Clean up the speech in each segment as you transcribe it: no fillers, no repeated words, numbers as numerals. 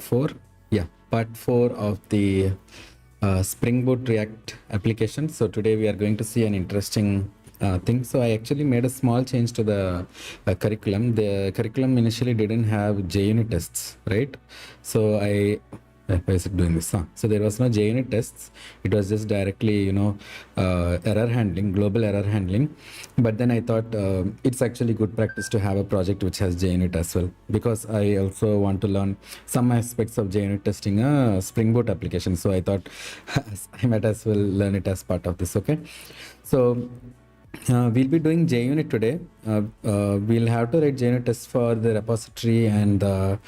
4. Yeah, part 4 of the Spring Boot React application. So today we are going to see an interesting thing. So I actually made a small change to the curriculum. The curriculum initially didn't have JUnit tests, right? So why is it doing this? So there was no JUnit tests. It was just directly, error handling, global error handling. But then I thought it's actually good practice to have a project which has JUnit as well, because I also want to learn some aspects of JUnit testing a Spring Boot application. So I thought I might as well learn it as part of this. Okay, so we'll be doing JUnit today. We'll have to write JUnit tests for the repository and the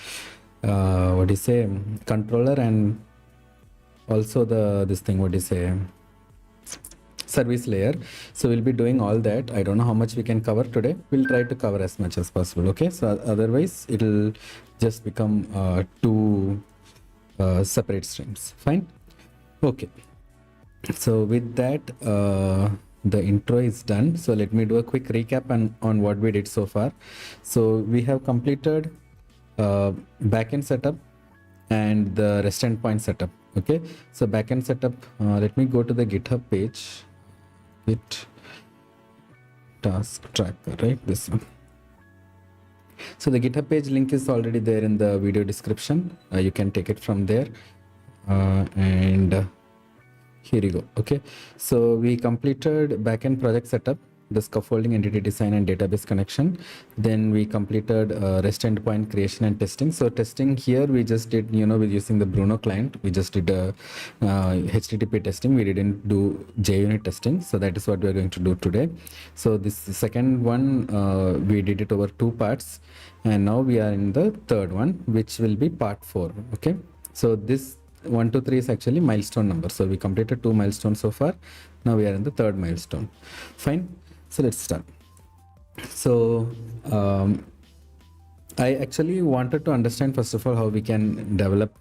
controller, and also service layer. So we'll be doing all that. I don't know how much we can cover today. We'll try to cover as much as possible. Okay, so otherwise it'll just become two separate streams. Fine. Okay, so with that, the intro is done. So let me do a quick recap on what we did so far. So we have completed backend setup and the REST endpoint setup. Okay, so backend setup, let me go to the GitHub page, Git task tracker, right? This one. So the GitHub page link is already there in the video description. You can take it from there. And here you go. Okay, so we completed backend project setup, the scaffolding, entity design, and database connection. Then we completed REST endpoint creation and testing. So testing here we just did, with using the Bruno client, we just did HTTP testing. We didn't do JUnit testing. So that is what we are going to do today. So this second one, we did it over 2 parts, and now we are in the third one, which will be part 4. Okay, so this 1, 2, 3 is actually milestone number. So we completed 2 milestones so far. Now we are in the third milestone. Fine. So let's start. So I actually wanted to understand first of all how we can develop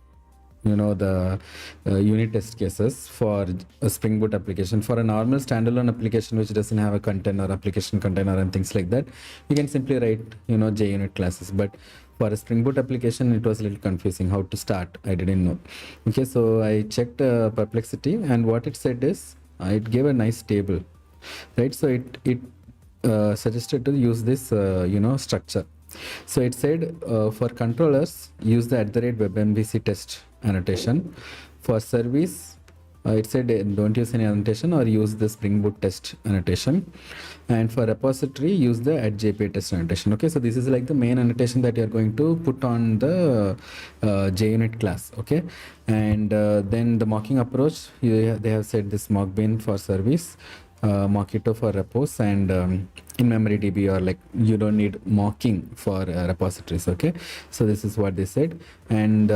the unit test cases for a Spring Boot application. For a normal standalone application which doesn't have a container, application container, and things like that, you can simply write JUnit classes. But for a Spring Boot application, it was a little confusing how to start. I didn't know. Okay, so I checked Perplexity, and what it said is it gave a nice table, right? So it suggested to use this structure. So it said for controllers, use the @webMVC test annotation. For service, it said don't use any annotation or use the Spring Boot test annotation. And for repository, use the @jpa test annotation. Okay, so this is like the main annotation that you're going to put on the JUnit class. Okay, and then the mocking approach, they have said this mockbin for service, Mockito for repos, and in-memory DB, or like you don't need mocking for repositories. Okay, so this is what they said. And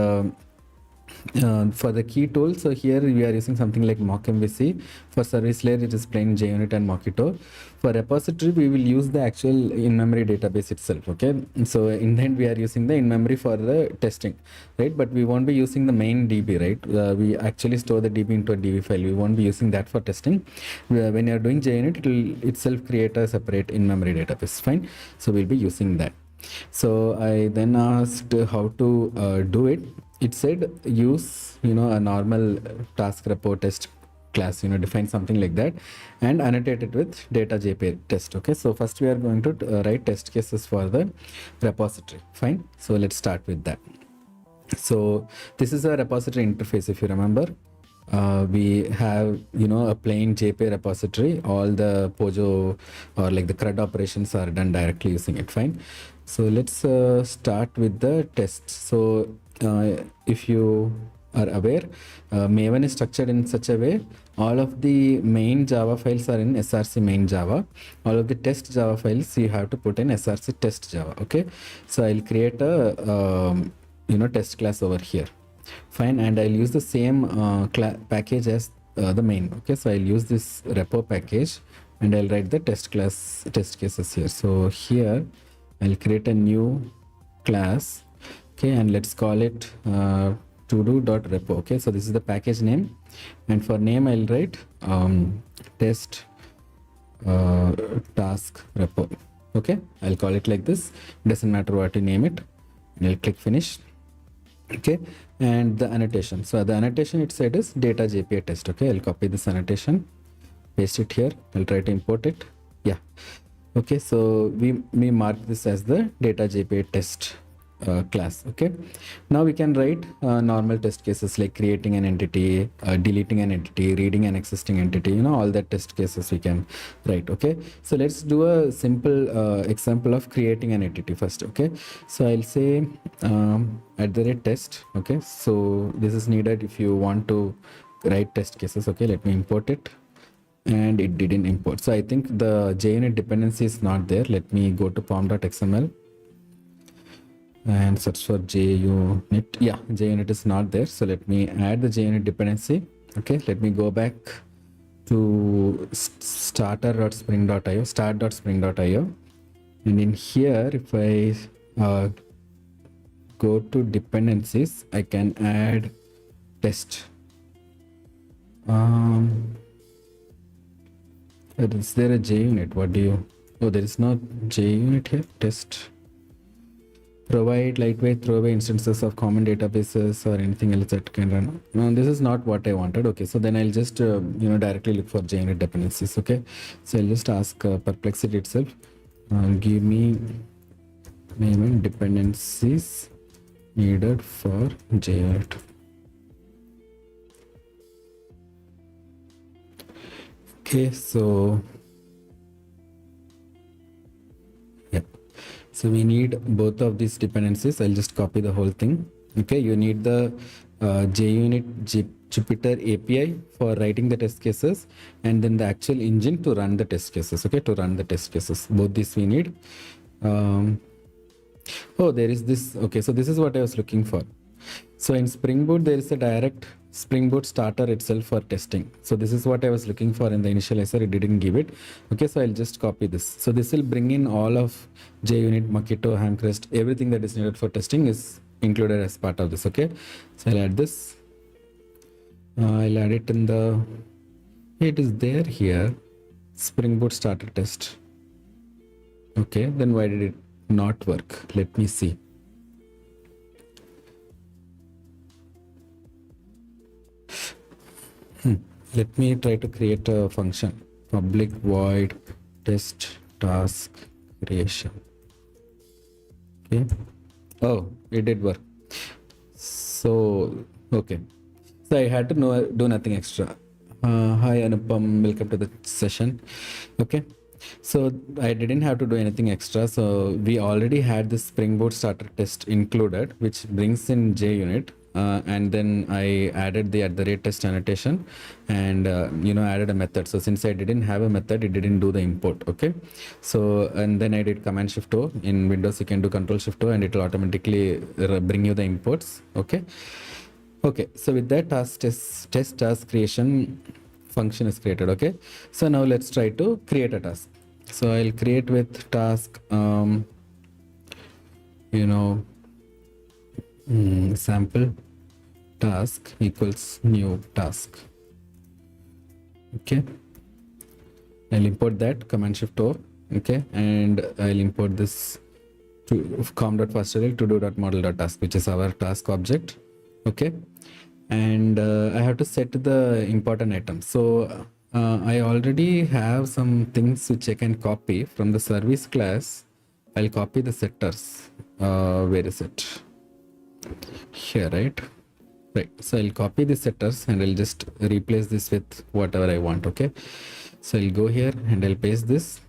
for the key tool, so here we are using something like mockMVC. For service layer, it is plain JUnit and Mockito. For repository, we will use the actual in-memory database itself. Okay, so in the end, we are using the in-memory for the testing, right? But we won't be using the main DB, right? We actually store the DB into a DB file. We won't be using that for testing. When you are doing JUnit, it will itself create a separate in-memory database. Fine, so we'll be using that. So I then asked how to do it. It said use a normal task repo test class, define something like that, and annotate it with data.jpa test. Okay, so first we are going to write test cases for the repository. Fine, so let's start with that. So this is a repository interface. If you remember, we have a plain JPA repository. All the Pojo or like the CRUD operations are done directly using it. Fine, so let's start with the tests. So if you are aware, Maven is structured in such a way, all of the main Java files are in src main Java. All of the test Java files you have to put in src test Java. Okay, so I'll create a test class over here. Fine, and I'll use the same package as the main. Okay, so I'll use this repo package and I'll write the test class test cases here. So here I'll create a new class. Okay, and let's call it todo.repo. Okay, so this is the package name, and for name I'll write test task repo. Okay, I'll call it like this. Doesn't matter what you name it. And I'll click finish. Okay, and the annotation. So the annotation it said is data JPA test. Okay, I'll copy this annotation, paste it here. I'll try to import it. Yeah. Okay, so we mark this as the data JPA test class. Okay, now we can write normal test cases like creating an entity, deleting an entity, reading an existing entity, you know, all that test cases we can write. Okay, so let's do a simple example of creating an entity first. Okay, so I'll say @test. Okay, so this is needed if you want to write test cases. Okay, let me import it, and it didn't import. So I think the JUnit dependency is not there. Let me go to pom.xml and search for JUnit. Yeah, JUnit is not there. So let me add the JUnit dependency. Okay, let me go back to starter.spring.io, start.spring.io. And in here, if I go to dependencies, I can add test. Is there a JUnit? What do you... Oh, there is no JUnit here. Test. Provide lightweight throwaway instances of common databases or anything else that can run. No, this is not what I wanted. Okay, so then I'll just directly look for JUnit dependencies. Okay, so I'll just ask Perplexity itself, give me Maven dependencies needed for JUnit. Okay, so yeah, so we need both of these dependencies. I'll just copy the whole thing. Okay, you need the JUnit Jupyter API for writing the test cases, and then the actual engine to run the test cases. Okay, to run the test cases, both these we need. Oh, there is this. Okay, so this is what I was looking for. So in Spring Boot, there is a direct Spring Boot starter itself for testing. So this is what I was looking for in the initializer. It didn't give it. Okay, so I'll just copy this. So this will bring in all of JUnit, Mockito, Hamcrest, everything that is needed for testing is included as part of this. Okay, so I'll add this. I'll add it in the... It is there here. Spring Boot starter test. Okay, then why did it not work? Let me see. Let me try to create a function, public void test task creation. Okay. Oh, it did work. So, okay. So I had to do nothing extra. Hi Anupam, welcome to the session. Okay. So I didn't have to do anything extra. So we already had this Spring Boot starter test included, which brings in JUnit. And then I added the @test annotation and added a method. So since I didn't have a method, it didn't do the import. Okay, so and then I did Command Shift O. In Windows you can do Control Shift O and it will automatically bring you the imports. Okay, so with that test task creation function is created. Okay, so now let's try to create a task. So I'll create with task sample task equals new task. Okay, I'll import that, Command Shift O. Okay, and I'll import this to com.fastorial to do.model.task, which is our task object. Okay, and I have to set the important items. So I already have some things which I can copy from the service class. I'll copy the setters. Where is it? Here, right? So I'll copy the setters and I'll just replace this with whatever I want. Okay, so I'll go here and I'll paste this,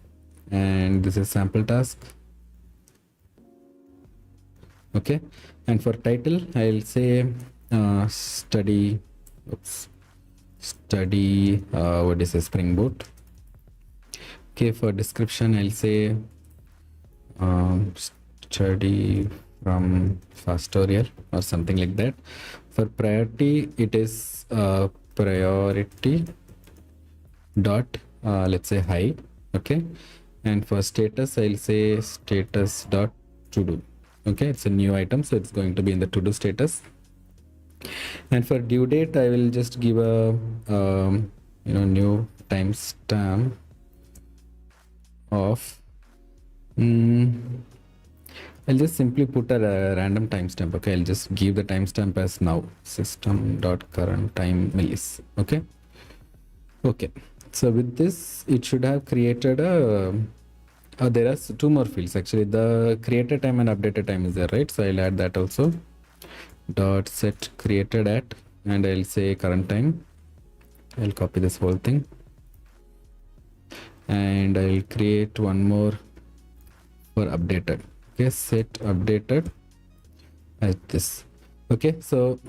and this is sample task. Okay, and for title I'll say study what is a Spring Boot. Okay, for description I'll say study from Fastorial or something like that. For priority it is priority dot let's say high. Okay, and for status I'll say status dot to do. Okay, it's a new item, so it's going to be in the to do status. And for due date I will just give a new timestamp of I'll just simply put a random timestamp. Okay, I'll just give the timestamp as now, system.current time millis. Okay. Okay, so with this it should have created a there are two more fields actually. The created time and updated time is there, right? So I'll add that also. Dot set created at, and I'll say current time. I'll copy this whole thing, and I'll create one more for updated. Okay, set updated at this. Okay, so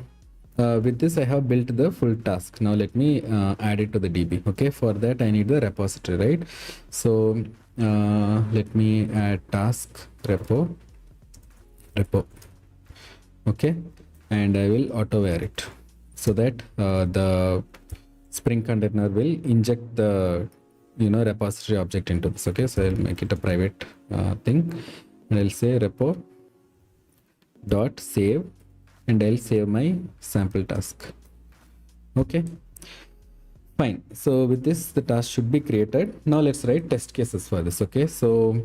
with this I have built the full task. Now let me add it to the DB. Okay, for that I need the repository, right? So let me add task repo. Okay, and I will auto-var it so that the Spring container will inject the repository object into this. Okay, so I'll make it a private thing, and I'll say repo dot save, and I'll save my sample task. Okay, fine. So with this the task should be created. Now let's write test cases for this. Okay, so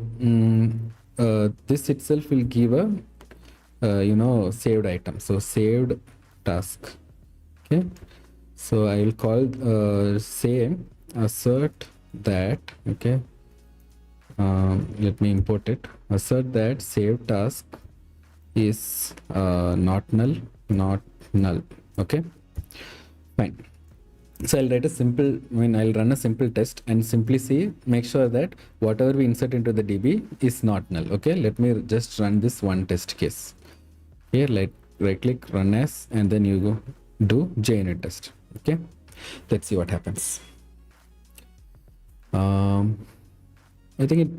this itself will give a saved item. So saved task. Okay, so I will call say assert that. Okay, let me import it. Assert that saved task is not null. Okay, fine. So I'll write a simple, I'll run a simple test and simply see, make sure that whatever we insert into the DB is not null. Okay, let me just run this one test case. Here, right click, run as, and then you go do JUnit test. Okay, let's see what happens. I think it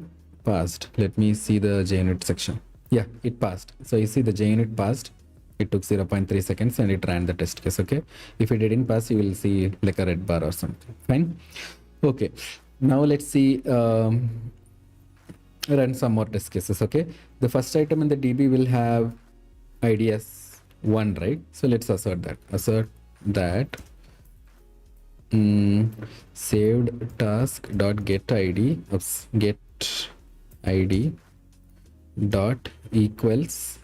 passed. Let me see the JUnit section. Yeah, it passed. So you see the JUnit passed. It took 0.3 seconds and it ran the test case. Okay, if it didn't pass, you will see like a red bar or something. Fine. Okay, now let's see, run some more test cases. Okay, the first item in the DB will have ID as 1, right? So let's assert that saved task dot get ID dot equals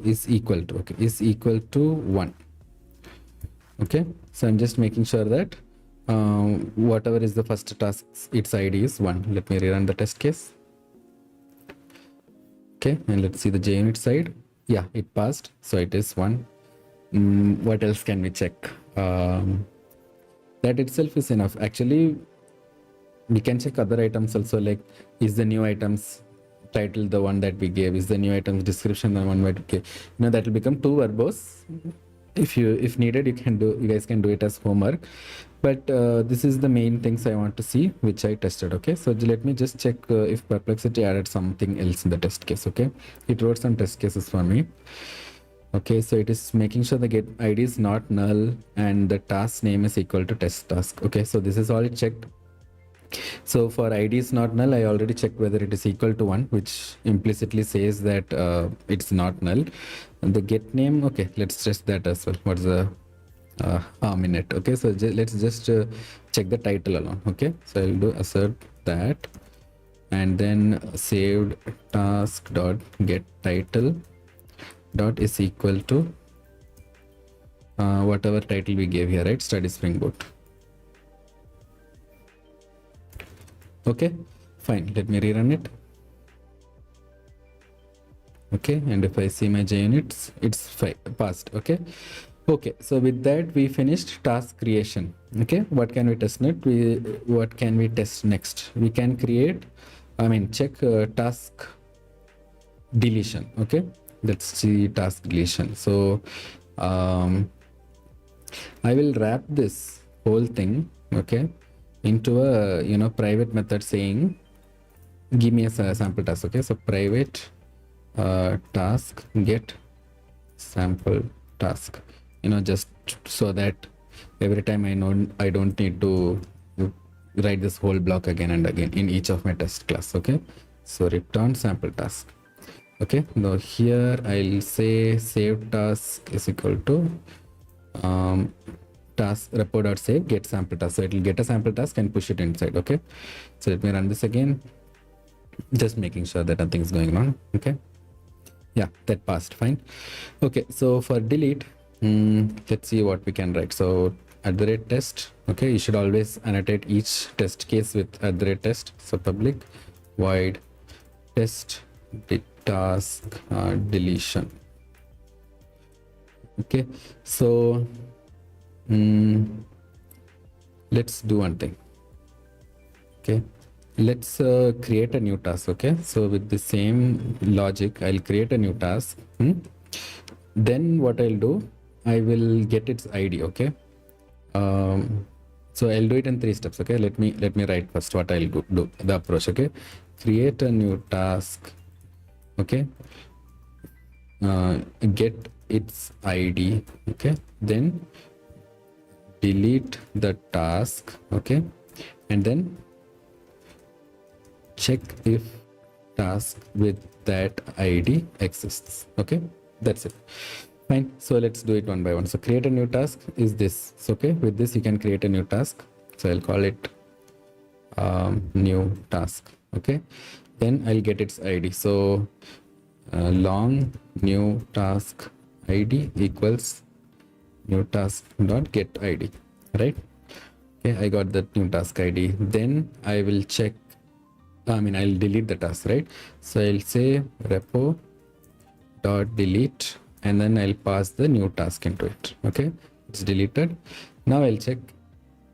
is equal to, okay, is equal to 1. Okay, so I'm just making sure that whatever is the first task, its ID is 1. Let me rerun the test case. Okay, and let's see the JUnit side. Yeah, it passed, so it is 1. What else can we check? That itself is enough. Actually, we can check other items also, like is the new items title the one that we gave, is the new items description the one that we gave. That will become 2 verbose. If needed, you guys can do it as homework, but this is the main things I want to see, which I tested. Okay, so let me just check if Perplexity added something else in the test case. Okay, it wrote some test cases for me. Okay, so it is making sure the get ID is not null and the task name is equal to test task. Okay, so this is all it checked. So for ID is not null, I already checked whether it is equal to 1, which implicitly says that it's not null. And the get name, okay, let's test that as well. What's the harm in it? Okay, so let's just check the title alone. Okay, so I'll do assert that, and then saved task dot get title dot is equal to whatever title we gave here, right? Study Spring Boot. Okay, fine. Let me rerun it. Okay, and if I see my JUnits, it's passed. Okay. Okay, so with that we finished task creation. Okay, what can we test next? What can we test next? We can create, check task deletion. Okay, let's see task deletion. So I will wrap this whole thing, okay, into a private method saying give me a sample task. Okay, so private task get sample task, just so that every time I don't need to write this whole block again and again in each of my test class. Okay, so return sample task. Okay, now here I'll say save task is equal to task repo.save get sample task. So it will get a sample task and push it inside. Okay, so let me run this again. Just making sure that nothing's going wrong. Okay, yeah, that passed fine. Okay, so for delete, let's see what we can write. So @test. Okay, you should always annotate each test case with @test. So public void test task deletion. Okay, so let's do one thing. Okay, let's create a new task. Okay, so with the same logic, I'll create a new task. Then what I'll do, I will get its ID. Okay, so I'll do it in 3 steps. Okay, let me write first what I'll do the approach. Okay, create a new task. Okay, get its ID. Okay, then delete the task. Okay, and then check if task with that ID exists. Okay, that's it. Fine, so let's do it one by one. So create a new task is this. So, okay, with this you can create a new task. So I'll call it new task. Okay, then I'll get its ID. So long new task ID equals new task dot get ID, right? Okay, I got that new task ID. Then I will check, I'll delete the task, right? So I'll say repo dot delete, and then I'll pass the new task into it. Okay, it's deleted. Now I'll check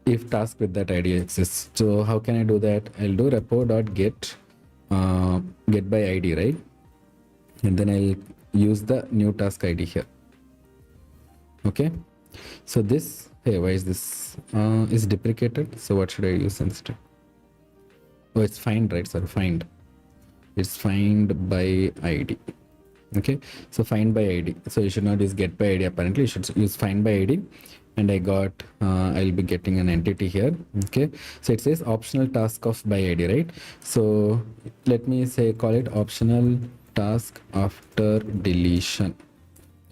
if task with that ID exists. So how can I do that? I'll do repo dot get by ID, right? And then I'll use the new task ID here. Okay, so this, hey, why is this is deprecated? So what should I use instead? Oh, it's find, right? Sorry, find. It's find by ID. Okay, so find by ID. So you should not use get by ID. Apparently you should use find by ID. And I got I'll be getting an entity here. Okay, so it says optional task of by ID, right? So let me say call it optional task after deletion.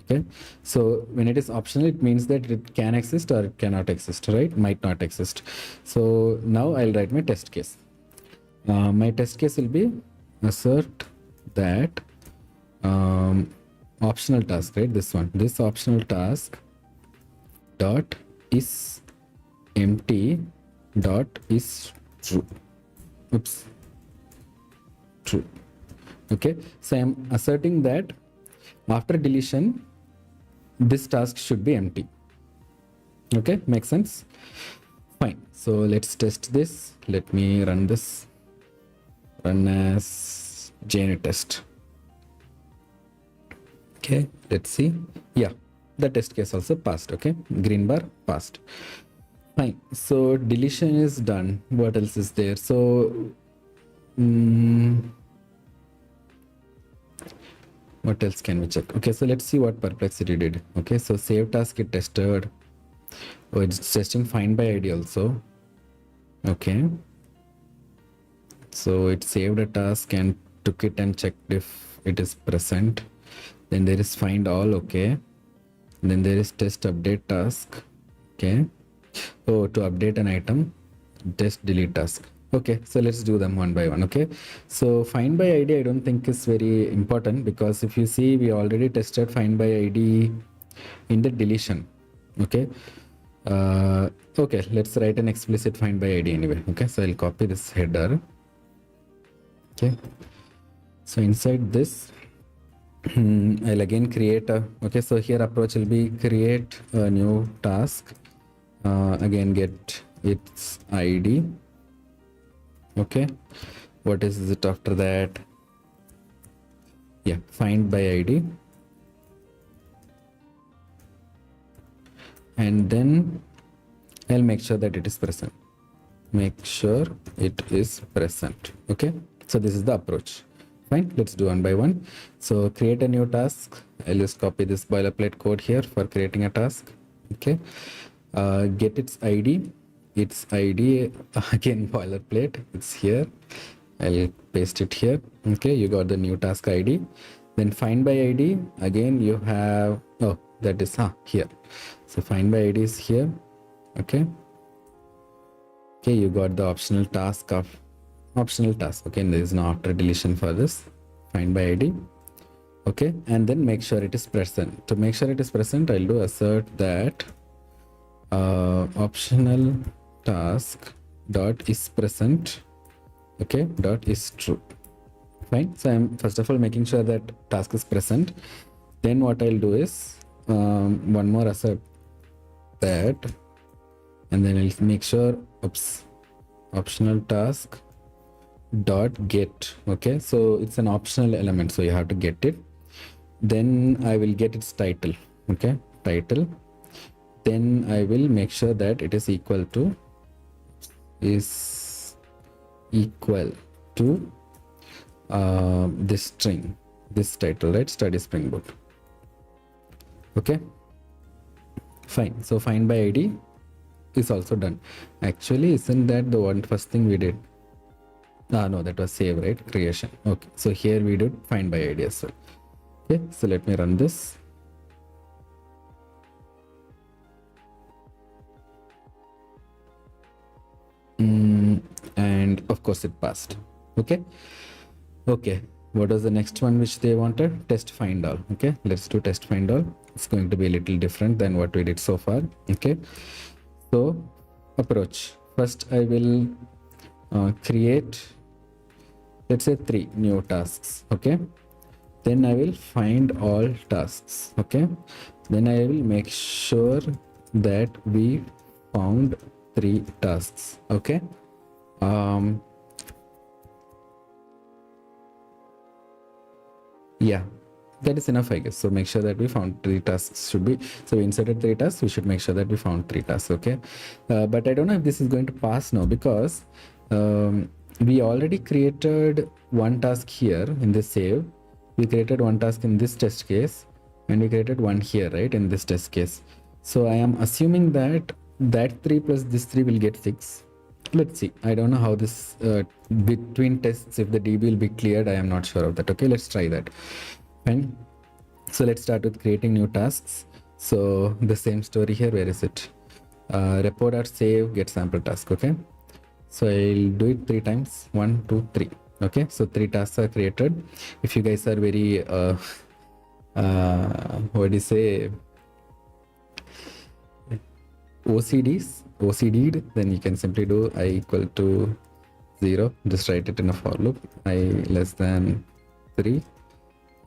Okay, so when it is optional, it means that it can exist or it cannot exist, right? Might not exist. So now I'll write my test case. My test case will be assert that optional task, right? This one, this optional task dot is empty dot is true. Oops, true. Okay, so I'm asserting that after deletion this task should be empty. Okay, makes sense? Fine, so let's test this. Let me run this. Run as JUnit test. Okay, let's see. Yeah, the test case also passed. Okay, green bar passed. Fine, so deletion is done. What else is there? So what else can we check? Okay, so let's see what Perplexity did. Okay, so save task it tested. Oh, it's testing find by ID also. Okay, so it saved a task and took it and checked if it is present. Then there is find all. Okay, then there is test update task. Okay, oh, to update an item, test delete task. Okay, so let's do them one by one. Okay, so find by ID I don't think is very important, because if you see we already tested find by ID in the deletion. Okay, okay, let's write an explicit find by ID anyway. Okay, so I'll copy this header. Okay, so inside this I'll again create a, okay, so here approach will be create a new task, again get its ID. Okay, what is it after that? Yeah, find by ID, and then I'll make sure that it is present. Make sure it is present. Okay, so this is the approach. Fine, let's do one by one. So create a new task. I'll just copy this boilerplate code here for creating a task. Okay, get its ID. Its ID, again boilerplate, it's here. I'll paste it here. Okay, you got the new task ID. Then find by ID, again you have, oh, that is here. So find by ID is here. Okay, okay, you got the optional task of optional task. Okay, and there is no after deletion for this. Find by id. Okay, and then make sure it is present. To make sure it is present, I'll do assert that optional task dot is present. Okay, dot is true. Fine. So I'm first of all making sure that task is present. Then what I'll do is one more assert that, and then I'll make sure optional task dot get. Okay, so it's an optional element, so you have to get it. Then I will get its title. Okay, title. Then I will make sure that it is equal to this string, this title, right? Study Spring Boot. Okay, fine. So find by id is also done. Actually, isn't that the one first thing we did? No, that was save, right? Creation. Okay, so here we did find by id as well. Okay, so let me run this. And of course it passed. Okay, what was the next one which they wanted? Test find all. Okay, let's do test find all. It's going to be a little different than what we did so far. Okay, so approach. First I will create, let's say 3 new tasks. Okay, then I will find all tasks. Okay, then I will make sure that we found 3 tasks. Okay, yeah, that is enough, I guess. So make sure that we found 3 tasks should be, so we inserted 3 tasks, we should make sure that we found 3 tasks. Okay, but I don't know if this is going to pass now, because we already created 1 task here in this save, we created 1 task in this test case, and we created 1 here, right, in this test case. So I am assuming that 3 plus this 3 will get 6. Let's see. I don't know how this between tests, if the DB will be cleared, I am not sure of that. Okay, let's try that. Fine. So let's start with creating new tasks. So the same story here. Where is it? Repo.save get sample task. Okay, so I'll do it 3 times. 1, 2, 3. Okay, so 3 tasks are created. If you guys are very what do you say, OCD'd, then you can simply do I equal to 0. Just write it in a for loop. I less than 3,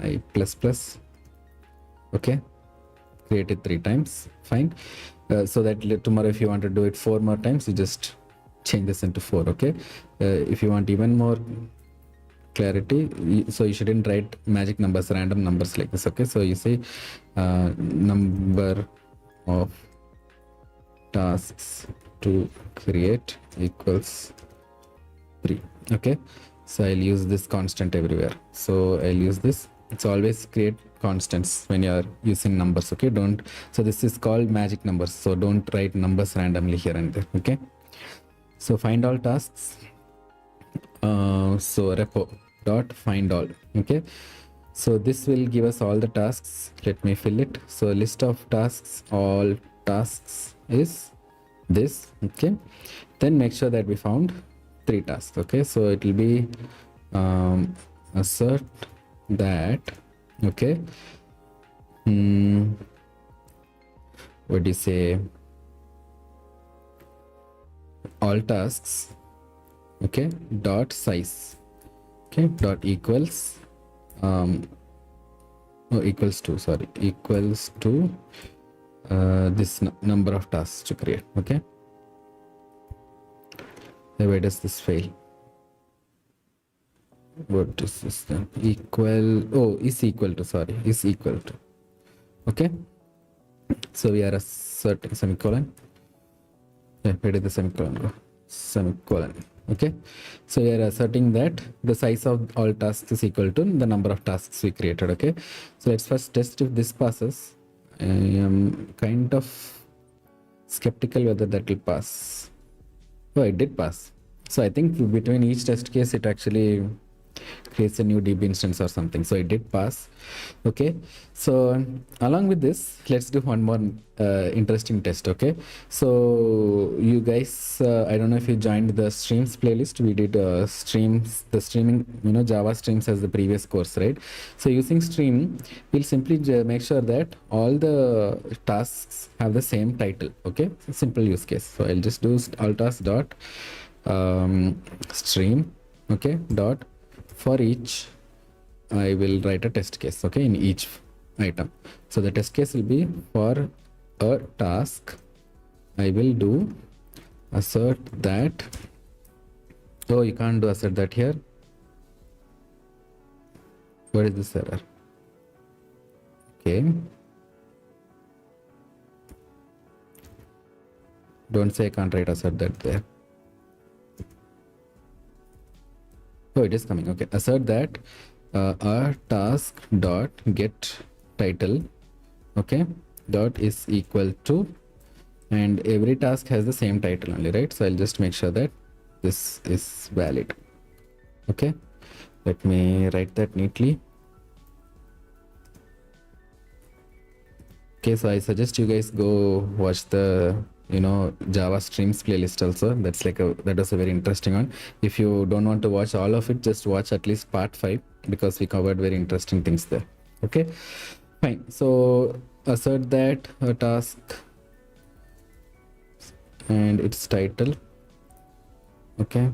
I plus plus. Okay, create it 3 times. Fine. So that tomorrow if you want to do it 4 more times, you just change this into 4. Okay, if you want even more clarity, so you shouldn't write magic numbers, random numbers like this. Okay, so you say number of tasks to create equals 3. Okay, so I'll use this constant everywhere. So I'll use this. It's always create constants when you are using numbers. Okay, don't, so this is called magic numbers, so don't write numbers randomly here and there. Okay, so find all tasks. So repo dot find all. Okay, so this will give us all the tasks. Let me fill it. So list of tasks, all tasks is this. Okay, then make sure that we found 3 tasks. Okay, so it will be assert that. Okay, what do you say, all tasks. Okay, dot size. Okay, dot equals equals to, sorry, equals to this number of tasks to create. Okay, where does this fail? What is this then? Equal, is equal to, sorry, is equal to. Okay, so we are asserting semicolon. Yeah, where did the semicolon go? Semicolon. Okay, so we are asserting that the size of all tasks is equal to the number of tasks we created. Okay, so let's first test if this passes. I am kind of skeptical whether that will pass. Oh, it did pass. So I think between each test case, it actually creates a new DB instance or something. So it did pass. Okay, so along with this, let's do one more interesting test. Okay, so you guys, I don't know if you joined the streams playlist. We did streams, the streaming, Java streams as the previous course, right? So using stream, we'll simply make sure that all the tasks have the same title. Okay, simple use case. So I'll just do all tasks dot stream, okay, dot for each. I will write a test case, okay, in each item. So the test case will be for a task. I will do assert that. Oh, you can't do assert that here. What is this error? Okay. Don't say I can't write assert that there. Oh, it is coming. Okay, assert that our task dot get title, okay, dot is equal to, and every task has the same title only, right? So I'll just make sure that this is valid. Okay, let me write that neatly. Okay, so I suggest you guys go watch the Java streams playlist also. That's like that was a very interesting one. If you don't want to watch all of it, just watch at least part 5, because we covered very interesting things there. Okay, fine. So assert that a task and its title, okay,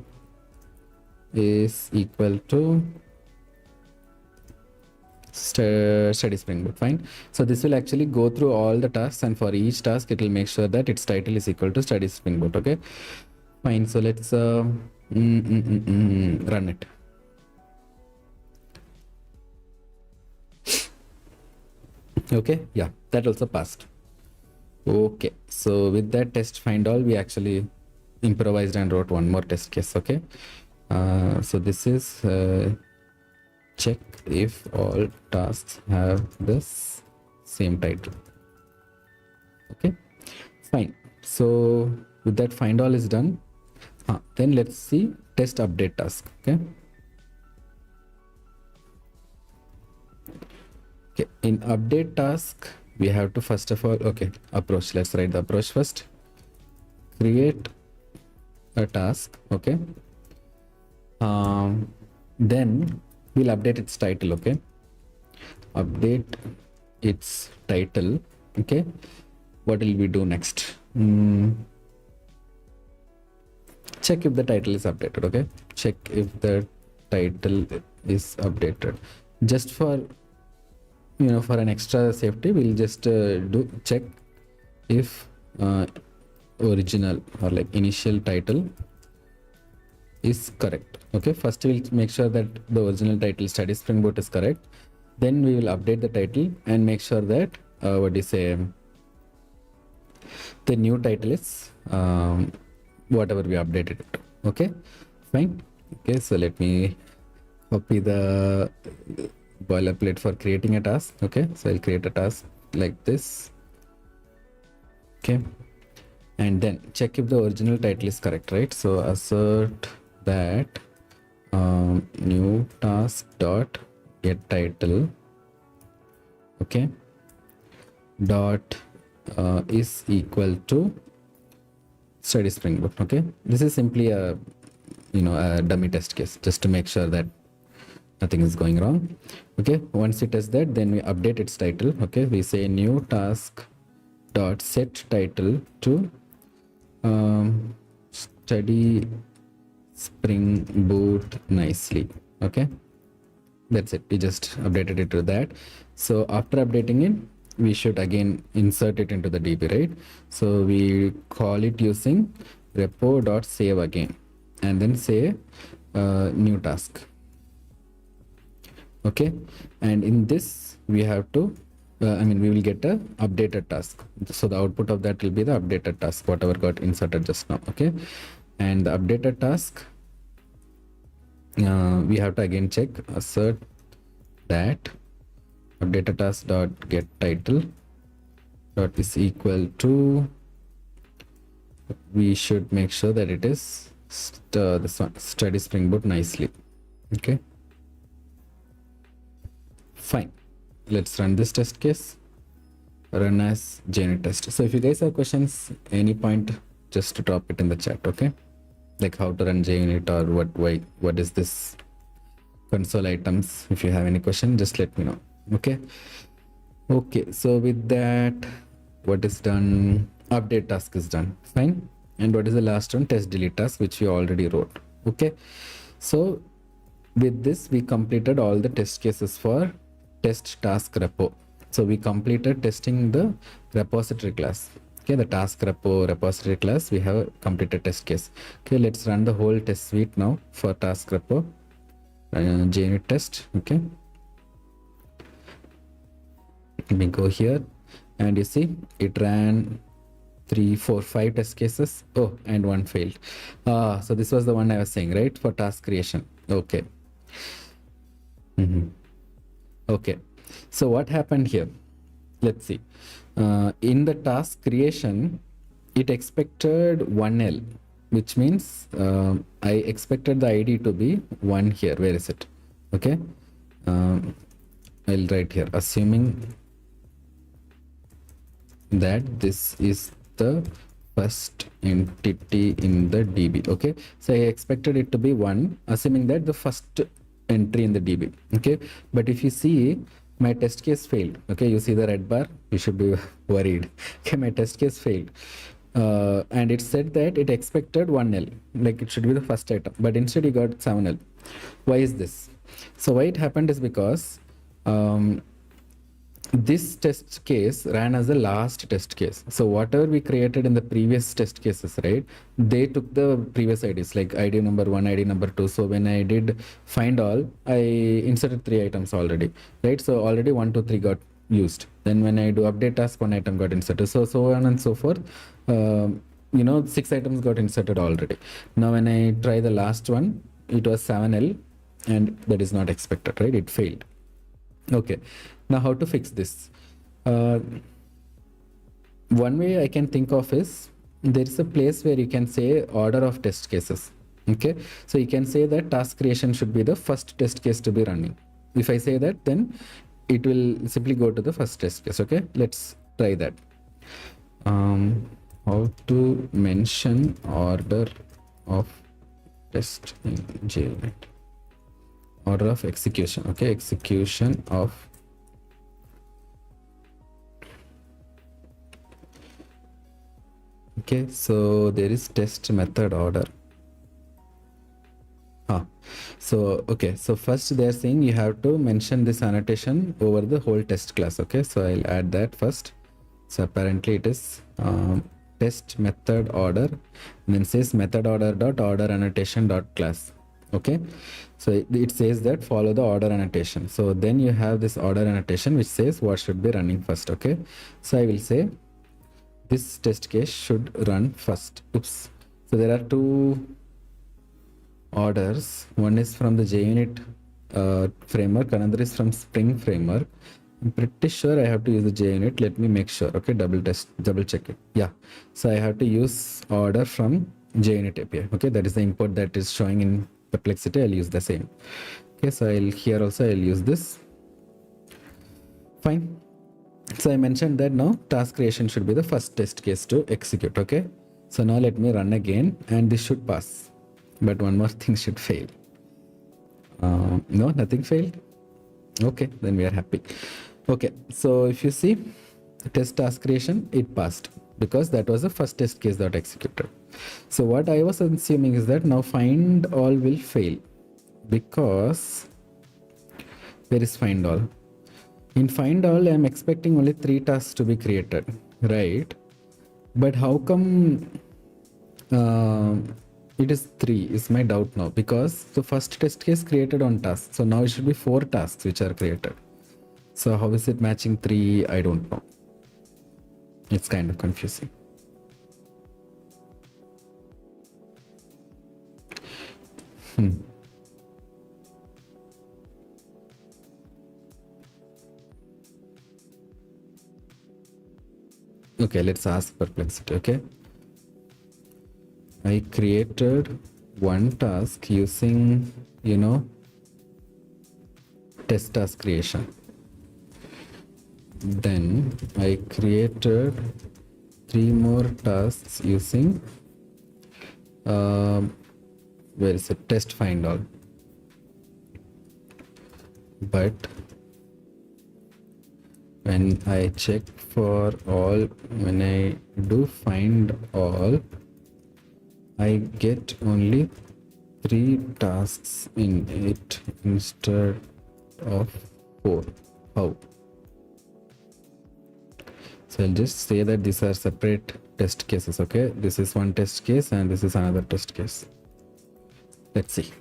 is equal to study Spring Boot. Fine. So this will actually go through all the tasks, and for each task it will make sure that its title is equal to study Spring Boot. Okay, fine. So let's run it. Okay, yeah, that also passed. Okay, so with that test Findall, we actually improvised and wrote one more test case. Okay, so this is check if all tasks have this same title. Okay, fine. So with that Findall is done. Then let's see test update task. Okay. Okay, in update task, we have to first of all, okay, approach. Let's write the approach first. Create a task. Okay. Then we'll update its title. Okay, update its title. Okay, what will we do next? Check if the title is updated. Okay, check if the title is updated. Just for for an extra safety, we'll just do check if original or like initial title is correct. Okay, first we'll make sure that the original title study Spring Boot is correct. Then we will update the title and make sure that what do you say, the new title is whatever we updated it. Okay, fine. Okay, so let me copy the boilerplate for creating a task. Okay, so I'll create a task like this. Okay, and then check if the original title is correct, right? So assert that new task dot get title, okay, dot is equal to study Spring Boot. Okay, this is simply a a dummy test case just to make sure that nothing is going wrong. Okay, once it does that, then we update its title. Okay, we say new task dot set title to study Spring Boot nicely. Okay, that's it. We just updated it to that. So after updating it, we should again insert it into the DB, right? So we call it using repo.save again, and then say new task. Okay, and in this we have to we will get a updated task. So the output of that will be the updated task, whatever got inserted just now. Okay, and the updated task, we have to again check assert that updated task dot get title dot is equal to, we should make sure that it is this one, study Spring Boot nicely. Okay, Fine. Let's run this test case. Run as JUnit test. So if you guys have questions, any point, just drop it in the chat, okay? Like how to run JUnit or what is this console items. If you have any question, just let me know, okay? Okay, so with that, what is done? Update task is done. Fine. And what is the last one? Test delete task, which we already wrote. Okay. So with this, we completed all the test cases for test task repo. So we completed testing the repository class. Okay, the task repo repository class, we have a completed test case. Okay, let's run the whole test suite now for task repo. JUnit test. Okay. Let me go here, and you see it ran 3, 4, 5 test cases. Oh, and one failed. So this was the one I was saying, right? For task creation. Okay. Okay. So what happened here? Let's see. In the task creation, it expected 1L, which means I expected the ID to be 1 here. Where is it? Okay. I'll write here, assuming that this is the first entity in the DB. Okay, so I expected it to be 1, assuming that the first entry in the DB. Okay, but if you see, my test case failed. Okay, you see the red bar, you should be worried. Okay, my test case failed, and it said that it expected 1L, like it should be the first item, but instead you got 7L. Why is this? So why it happened is because this test case ran as the last test case. So whatever we created in the previous test cases, right, they took the previous IDs, like ID number 1, ID number 2. So when I did find all, I inserted 3 items already, right? So already 1, 2, 3 got used. Then when I do update task, 1 item got inserted. So on and so forth. 6 items got inserted already. Now when I try the last one, it was 7L, and that is not expected, right? It failed. Okay. Now how to fix this? One way I can think of is, there is a place where you can say order of test cases. Okay, so you can say that task creation should be the first test case to be running. If I say that, then it will simply go to the first test case. Okay, let's try that. How to mention order of test in JUnit. Order of execution. Okay, execution of okay, so there is test method order. So okay, so first they're saying you have to mention this annotation over the whole test class. Okay, so I'll add that first. So apparently it is test method order, and then says method order dot order annotation dot class. Okay, so it says that follow the order annotation. So then you have this order annotation which says what should be running first. Okay, so I will say this test case should run first. Oops. So there are 2 orders. One is from the JUnit framework, another is from Spring framework. I'm pretty sure I have to use the JUnit. Let me make sure. Okay, double check it. Yeah, so I have to use order from JUnit API. Okay, that is the import that is showing in Perplexity. I'll use the same. Okay, so I'll use this. Fine. So I mentioned that now task creation should be the first test case to execute. Okay, so now let me run again, and this should pass, but one more thing should fail. No, nothing failed. Okay, then we are happy. Okay, so if you see test task creation, it passed because that was the first test case that executed. So what I was assuming is that now find all will fail, because where is find all? In find all, I'm expecting only 3 tasks to be created, right? But how come it is 3 is my doubt now, because the first test case created on task. So now it should be 4 tasks which are created. So how is it matching 3? I don't know. It's kind of confusing. Okay, let's ask Perplexity. Okay, I created 1 task using, test task creation. then I created 3 more tasks using where is it, test Findall. But when I check for all, when I do find all, I get only 3 tasks in it instead of 4. How? So I'll just say that these are separate test cases. Okay, this is one test case and this is another test case. Let's see.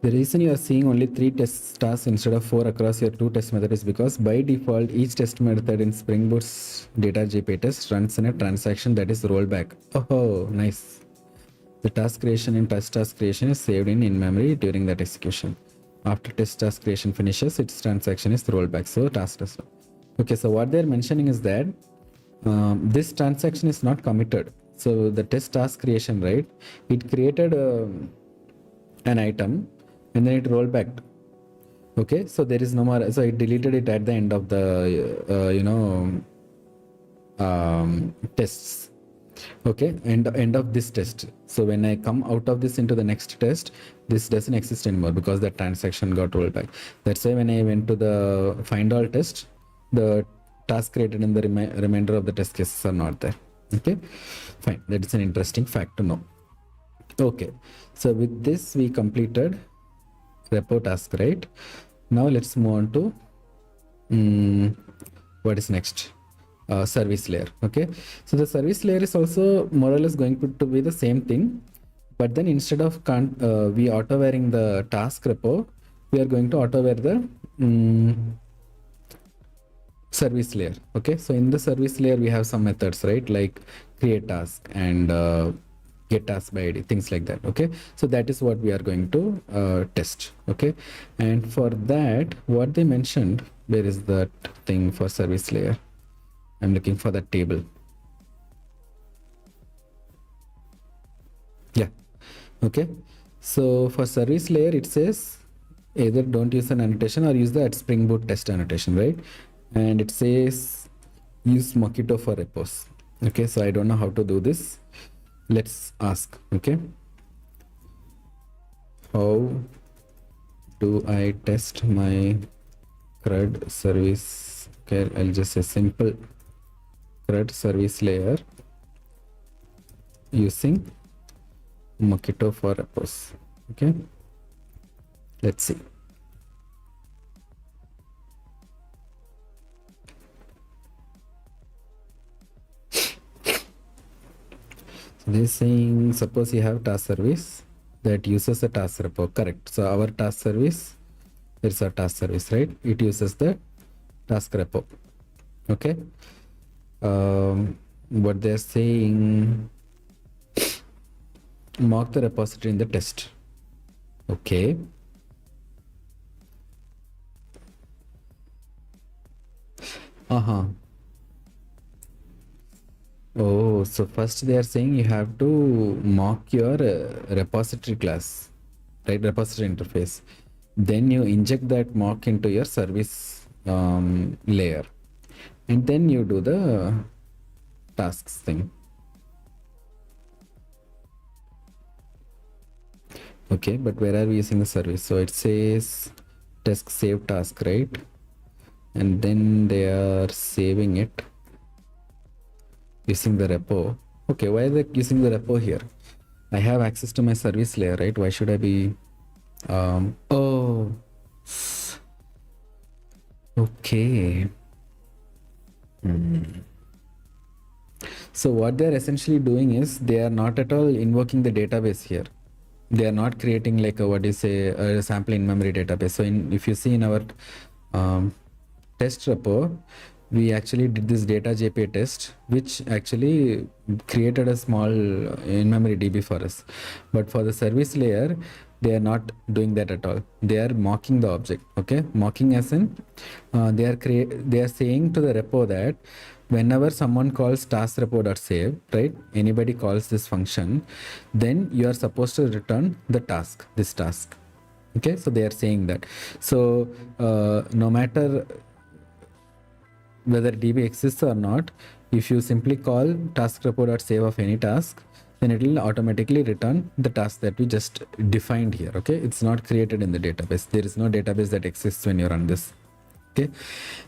The reason you are seeing only 3 test tasks instead of 4 across your 2 test methods is because by default each test method in Spring Boot's data JPA test runs in a transaction that is rollback. Oh, nice. The task creation in test task creation is saved in memory during that execution. After test task creation finishes, its transaction is rolled back. So task does. Okay, so what they're mentioning is that this transaction is not committed. So the test task creation, right? It created an item and then it rolled back. Okay, so there is no more. So it deleted it at the end of the tests. Okay, and end of this test. So when I come out of this into the next test, this doesn't exist anymore because the transaction got rolled back. That's why when I went to the find all test, the task created in the remainder of the test cases are not there. Okay, fine. That is an interesting fact to know. Okay, so with this we completed repo task, right? Now let's move on to what is next. Service layer. Okay, so the service layer is also more or less going to be the same thing, but then instead of we auto varying the task repo, we are going to auto vary the service layer. Okay, so in the service layer we have some methods, right, like create task and get task by ID, things like that. Okay, so that is what we are going to test. Okay, and for that what they mentioned, where is that thing for service layer? I'm looking for that table. Yeah. Okay. So for service layer, it says either don't use an annotation or use the at Spring Boot test annotation, right? And it says use Mockito for repos. Okay. So I don't know how to do this. Let's ask. Okay. How do I test my CRUD service? Okay. I'll just say simple CRUD service layer using Mockito for repos. Okay, let's see. So they're saying suppose you have task service that uses a task repo. Correct. So our task service, it's a task service, right? It uses the task repo. Okay. What they're saying, mock the repository in the test. Okay. Oh, so first they are saying you have to mock your repository class, right? Repository interface. Then you inject that mock into your service layer, and then you do the tasks thing. Okay, but where are we using the service? So it says task save task, right? And then they are saving it using the repo. Okay, why are they using the repo here? I have access to my service layer, right? Why should I be oh, okay. So what they're essentially doing is they are not at all invoking the database here. They are not creating like a sample in memory database. So if you see in our test repo, we actually did this data JPA test, which actually created a small in-memory DB for us. But for the service layer, they are not doing that at all. They are mocking the object. Okay, mocking as in they are saying to the repo that whenever someone calls task repo.save, right? Anybody calls this function, then you are supposed to return the task, this task. Okay, so they are saying that. So no matter whether DB exists or not, if you simply call task repo.save of any task, then it will automatically return the task that we just defined here. Okay, it's not created in the database. There is no database that exists when you run this. Okay,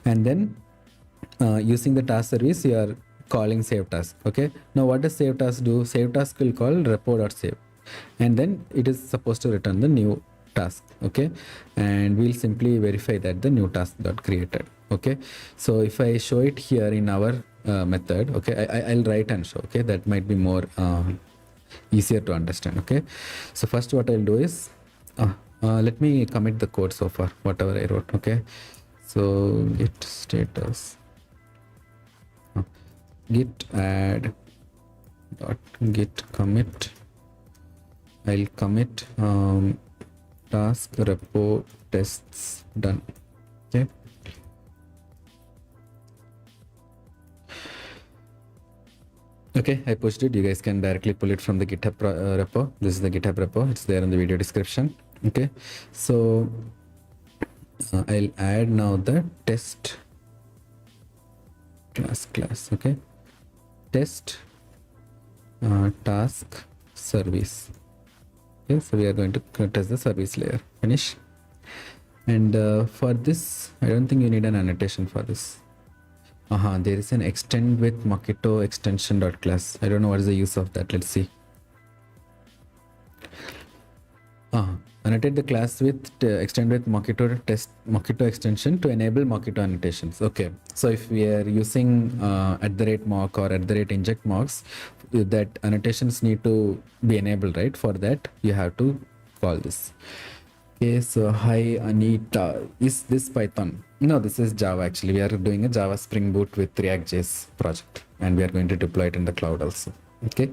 and then using the task service, you are calling save task. Okay, now what does save task do? Save task will call repo.save, and then it is supposed to return the new task. Okay, and we'll simply verify that the new task got created. Okay, so if I show it here in our method, okay, I'll write and show. Okay, that might be more easier to understand. Okay, so first what I'll do is let me commit the code so far, whatever I wrote. Okay, so git status git add dot git commit. I'll commit task repo tests done. Okay, okay, I pushed it. You guys can directly pull it from the GitHub repo. This is the GitHub repo. It's there in the video description. Okay, so I'll add now the test class. Okay, test task service. Okay, so we are going to test the service layer. Finish. And for this, I don't think you need an annotation for this. There is an ExtendWith Mockito extension.class. I don't know what is the use of that. Let's see. Annotate the class with ExtendWith Mockito test Mockito extension to enable Mockito annotations. Okay, so if we are using @mock or @injectmocks, that annotations need to be enabled, right? For that, you have to call this. Okay, so hi Anita, is this Python? No, this is Java. Actually, we are doing a Java Spring Boot with React.js project, and we are going to deploy it in the cloud also. Okay,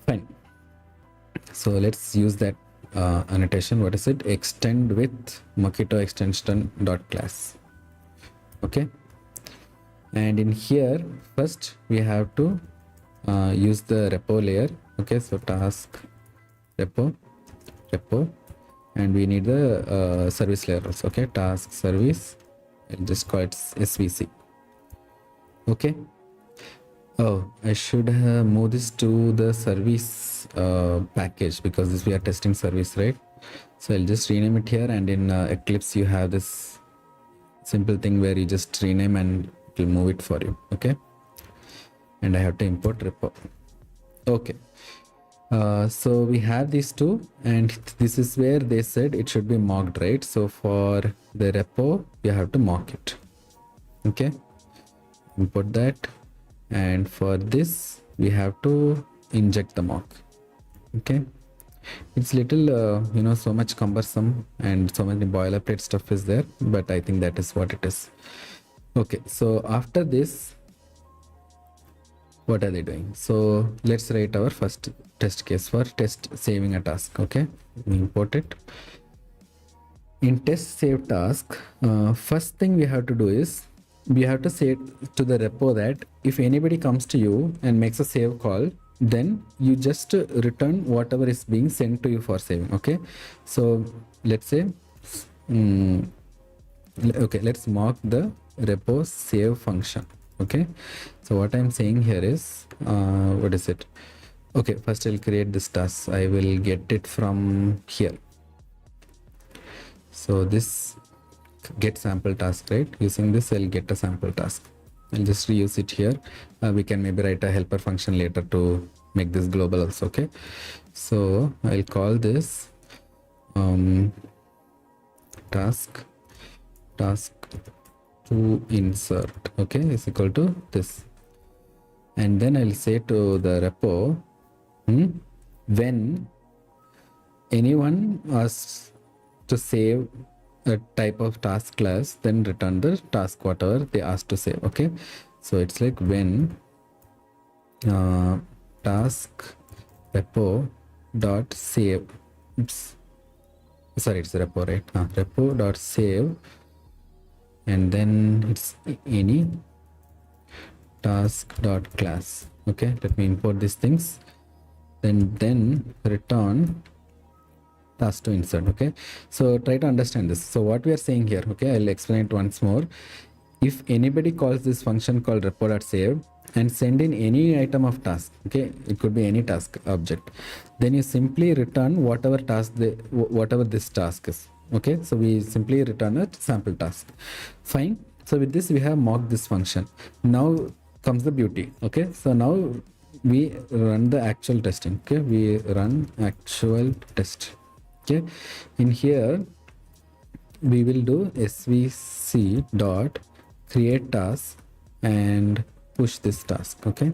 fine. So let's use that annotation. What is it? ExtendWith Mockito extension.class. Okay, and in here first we have to use the repo layer. Okay, so task repo, and we need the service layer also. Okay, task service, I'll just call it SVC. Okay, oh, I should move this to the service package, because this we are testing service, right? So I'll just rename it here, and in Eclipse you have this simple thing where you just rename and it will move it for you. Okay, and I have to import repo. Okay, so we have these two, and this is where they said it should be mocked, right? So for the repo you have to mock it. Okay, import that, and for this we have to inject the mock. Okay, it's little so much cumbersome and so many boilerplate stuff is there, but I think that is what it is. Okay, so after this, what are they doing? So let's write our first test case for test saving a task. Okay, we import it. In test save task, first thing we have to do is we have to say to the repo that if anybody comes to you and makes a save call, then you just return whatever is being sent to you for saving. Okay, so let's say okay, let's mock the repo save function. Okay, so what I'm saying here is what is it? Okay, first I'll create this task. I will get it from here. So this get sample task, right? Using this I'll get a sample task. I'll just reuse it here. We can maybe write a helper function later to make this global also. Okay, so I'll call this task to insert. Okay, is equal to this, and then I'll say to the repo when anyone asks to save a type of task class, then return the task whatever they asked to save. Okay, so it's like when task repo dot save, oops, sorry, it's repo, right? Repo dot save, and then it's any task dot class. Okay, let me import these things, then return task to insert. Okay, so try to understand this. So what we are saying here, okay, I'll explain it once more. If anybody calls this function called repo.save and send in any item of task, okay, it could be any task object, then you simply return whatever task whatever this task is. Okay, so we simply return a sample task. Fine. So with this we have mocked this function. Now comes the beauty. Okay, so now we run the actual testing. Okay, we run actual test. Okay, in here we will do svc dot create task and push this task. Okay,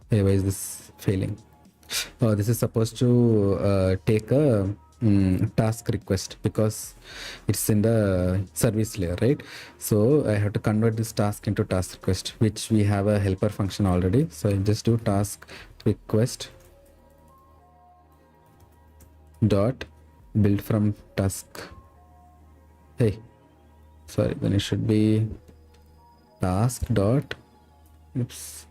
hey, why is this failing? Oh, this is supposed to take a task request because it's in the service layer, right? So I have to convert this task into task request, which we have a helper function already. So I just do task request dot build from task. Hey, sorry, then it should be task dot, oops,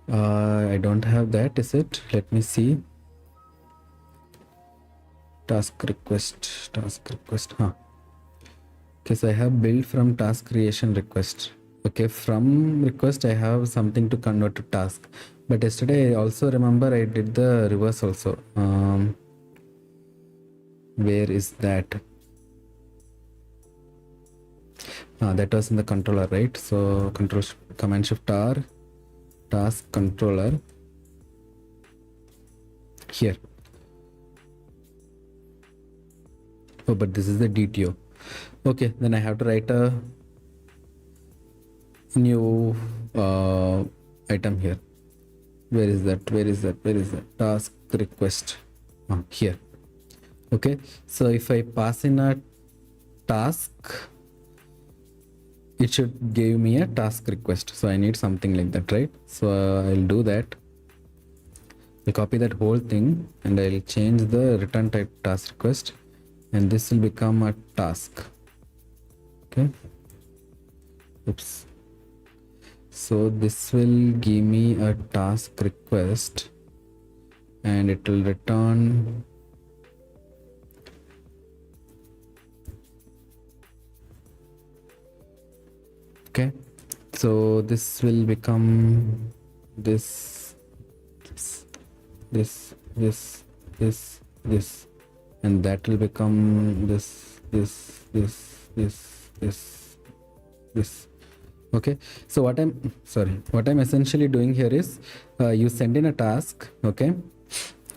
I don't have that, is it? Let me see. Task request, huh? Okay, so I have build from task creation request. Okay, from request I have something to convert to task, but yesterday I also remember I did the reverse also. Where is that? That was in the controller, right? So command shift R, task controller here. Oh, but this is the DTO. Okay, then I have to write a new item here. Where is that? Task request here. Okay, so if I pass in a task, it should give me a task request. So I need something like that, right? So I'll do that. I'll copy that whole thing and I'll change the return type task request, and this will become a task. Okay, oops. So this will give me a task request and it will return okay. So this will become this, and that will become this. Okay, so what I'm essentially doing here is you send in a task, okay,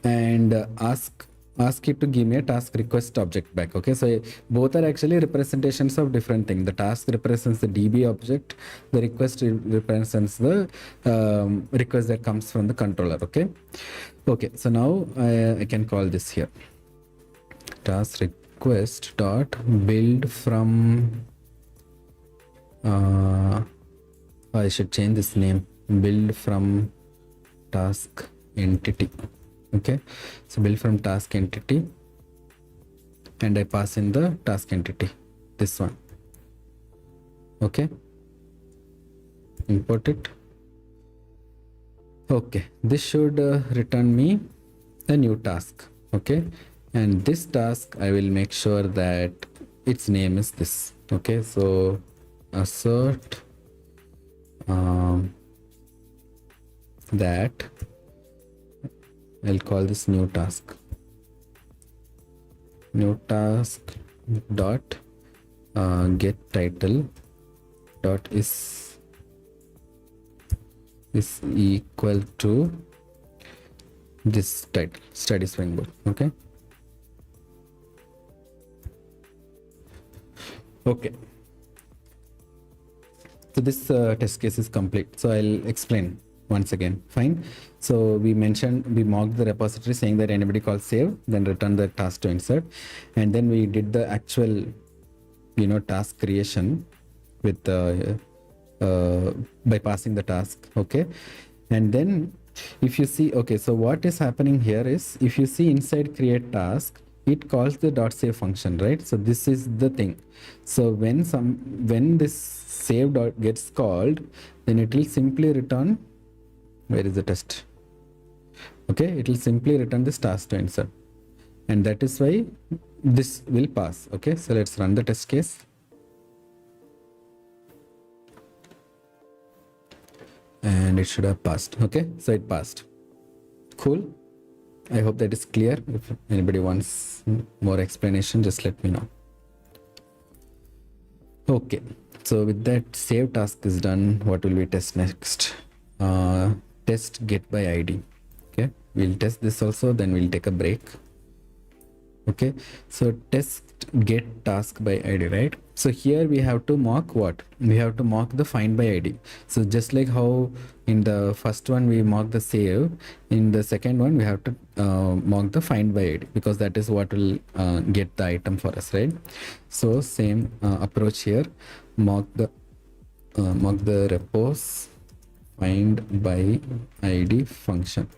and ask it to give me a task request object back. Okay, so both are actually representations of different things. The task represents the DB object, the request represents the request that comes from the controller. Okay, so now I can call this here task request dot build from I should change this name, build from task entity. Okay, so build from task entity, and I pass in the task entity, this one. Okay, import it. Okay, this should return me a new task. Okay, and this task I will make sure that its name is this. Okay, so assert that I'll call this new task dot get title dot is equal to this title, study Springboard. Okay, so this test case is complete. So I'll explain once again. Fine. So we mocked the repository saying that anybody calls save, then return the task to insert, and then we did the actual task creation with by passing the task. Okay, and then if you see, okay, so what is happening here is, if you see inside create task, it calls the .save function, right? So this is the thing. So when this save dot gets called, then it will simply return Where is the test? Okay, it will simply return this task to insert, and that is why this will pass. Okay, so let's run the test case, and it should have passed. Okay, so it passed. Cool. I hope that is clear. If anybody wants more explanation, just let me know. Okay, so with that, save task is done. What will we test next? Test get by ID. Okay, we'll test this also, then we'll take a break. Okay, so test get task by ID, right? So here we have to mock what? We have to mock the find by ID. So just like how in the first one we mock the save, in the second one we have to mock the find by ID, because that is what will get the item for us, right? So same approach here. Mock the repos find by ID function.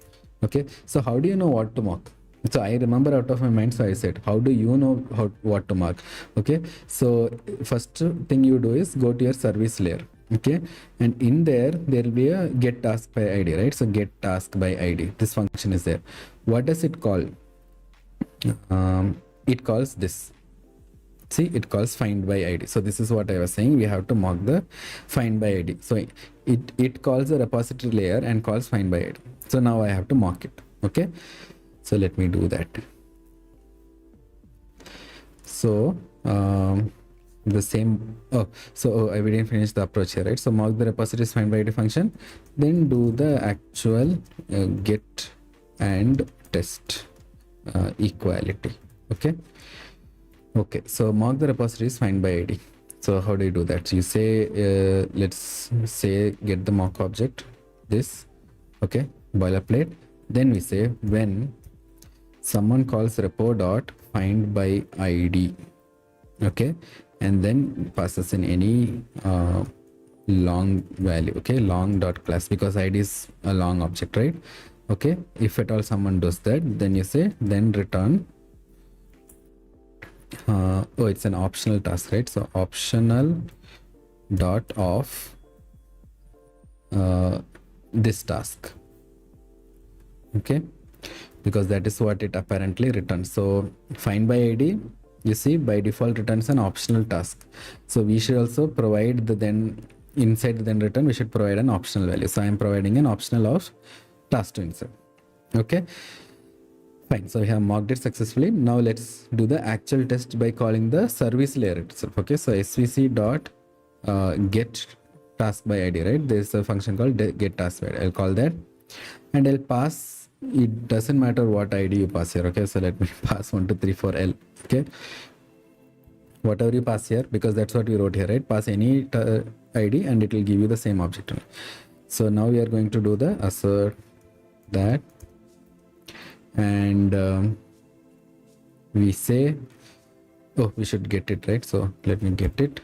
Okay, so how do you know what to mock? So I remember out of my mind, so I said, how do you know what to mark? Okay, so first thing you do is go to your service layer. Okay, and in there will be a get task by ID, right? So get task by ID, this function is there. What does it call? It calls this. See, it calls find by ID. So this is what I was saying, we have to mock the find by ID. So it calls the repository layer and calls find by ID. So now I have to mock it. Okay, so let me do that. So the same, I didn't finish the approach here, right? So mock the repositories find by ID function, then do the actual get and test equality. Okay, so mock the repositories find by ID. So how do you do that? So you say let's say get the mock object, this, okay, boilerplate. Then we say when someone calls repo dot find by ID, okay, and then passes in any long value, okay, long dot class, because ID is a long object, right? Okay, if at all someone does that, then you say then return it's an optional task, right? So optional dot of this task, okay, because that is what it apparently returns. So find by ID, you see, by default returns an optional task. So we should also provide the then inside the then return, we should provide an optional value. So I am providing an optional of task to insert. Okay, fine. So we have mocked it successfully. Now let's do the actual test by calling the service layer itself. Okay, so svc dot get task by ID, right? There's a function called get task by ID. I'll call that, and I'll pass, it doesn't matter what ID you pass here. Okay, so let me pass 1 2 3 4 L. Okay, whatever you pass here, because that's what we wrote here, right? Pass any ID and it will give you the same object. So now we are going to do the assert that, and we say, oh, we should get it, right? So let me get it.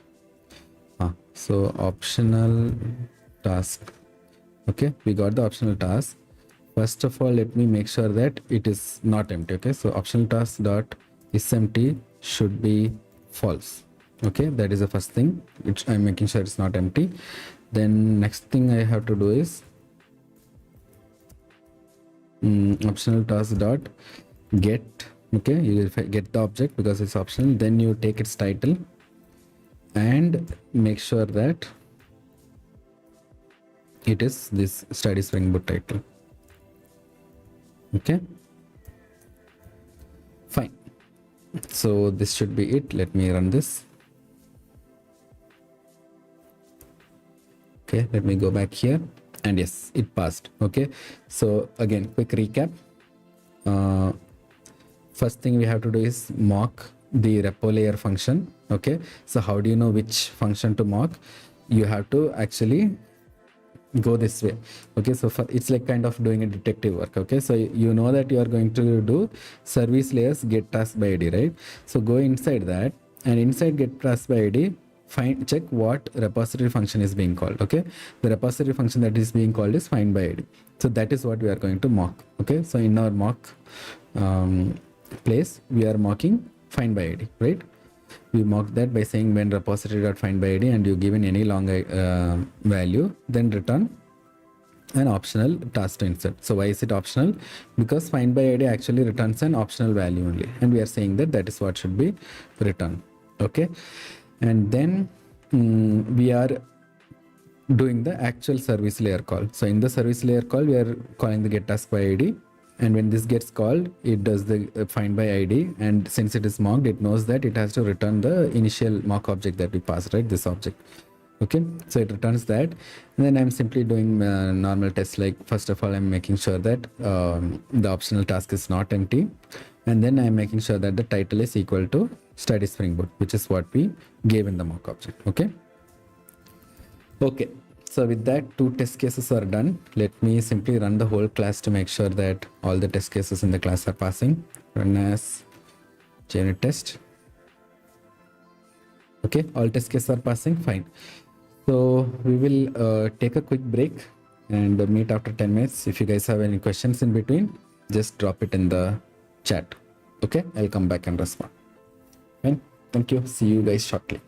So optional task. Okay, we got the optional task. First of all, let me make sure that it is not empty. Okay, so optional task dot is empty should be false. Okay, that is the first thing which I'm making sure it's not empty. Then next thing I have to do is optional task dot get. Okay, you will get the object because it's optional. Then you take its title and make sure that it is this study Spring Boot title. Okay, fine. So this should be it. Let me run this. Okay, let me go back here, and yes, it passed. Okay, so again, quick recap. First thing we have to do is mock the repo layer function. Okay, so how do you know which function to mock? You have to actually go this way. Okay, so it's like kind of doing a detective work. Okay, so you know that you are going to do service layers get task by ID, right? So go inside that, and inside get task by ID, check what repository function is being called. Okay, the repository function that is being called is find by ID. So that is what we are going to mock. Okay, so in our mock place, we are mocking find by ID, right? We mock that by saying when repository dot find by ID, and you give in any long value, then return an optional task to insert. So why is it optional? Because find by id actually returns an optional value only, and we are saying that that is what should be returned. Okay, and then we are doing the actual service layer call. So in the service layer call, we are calling the get task by id, and when this gets called, it does the find by id, and since it is mocked, it knows that it has to return the initial mock object that we passed, right? This object. Okay, so it returns that, and then I'm simply doing normal tests. Like, first of all, I'm making sure that the optional task is not empty, and then I'm making sure that the title is equal to study Spring Boot, which is what we gave in the mock object. Okay, so with that, 2 test cases are done. Let me simply run the whole class to make sure that all the test cases in the class are passing. Run as JUnit test. Okay, all test cases are passing, fine. So we will take a quick break and meet after 10 minutes. If you guys have any questions in between, just drop it in the chat. Okay, I'll come back and respond. Fine, thank you. See you guys shortly.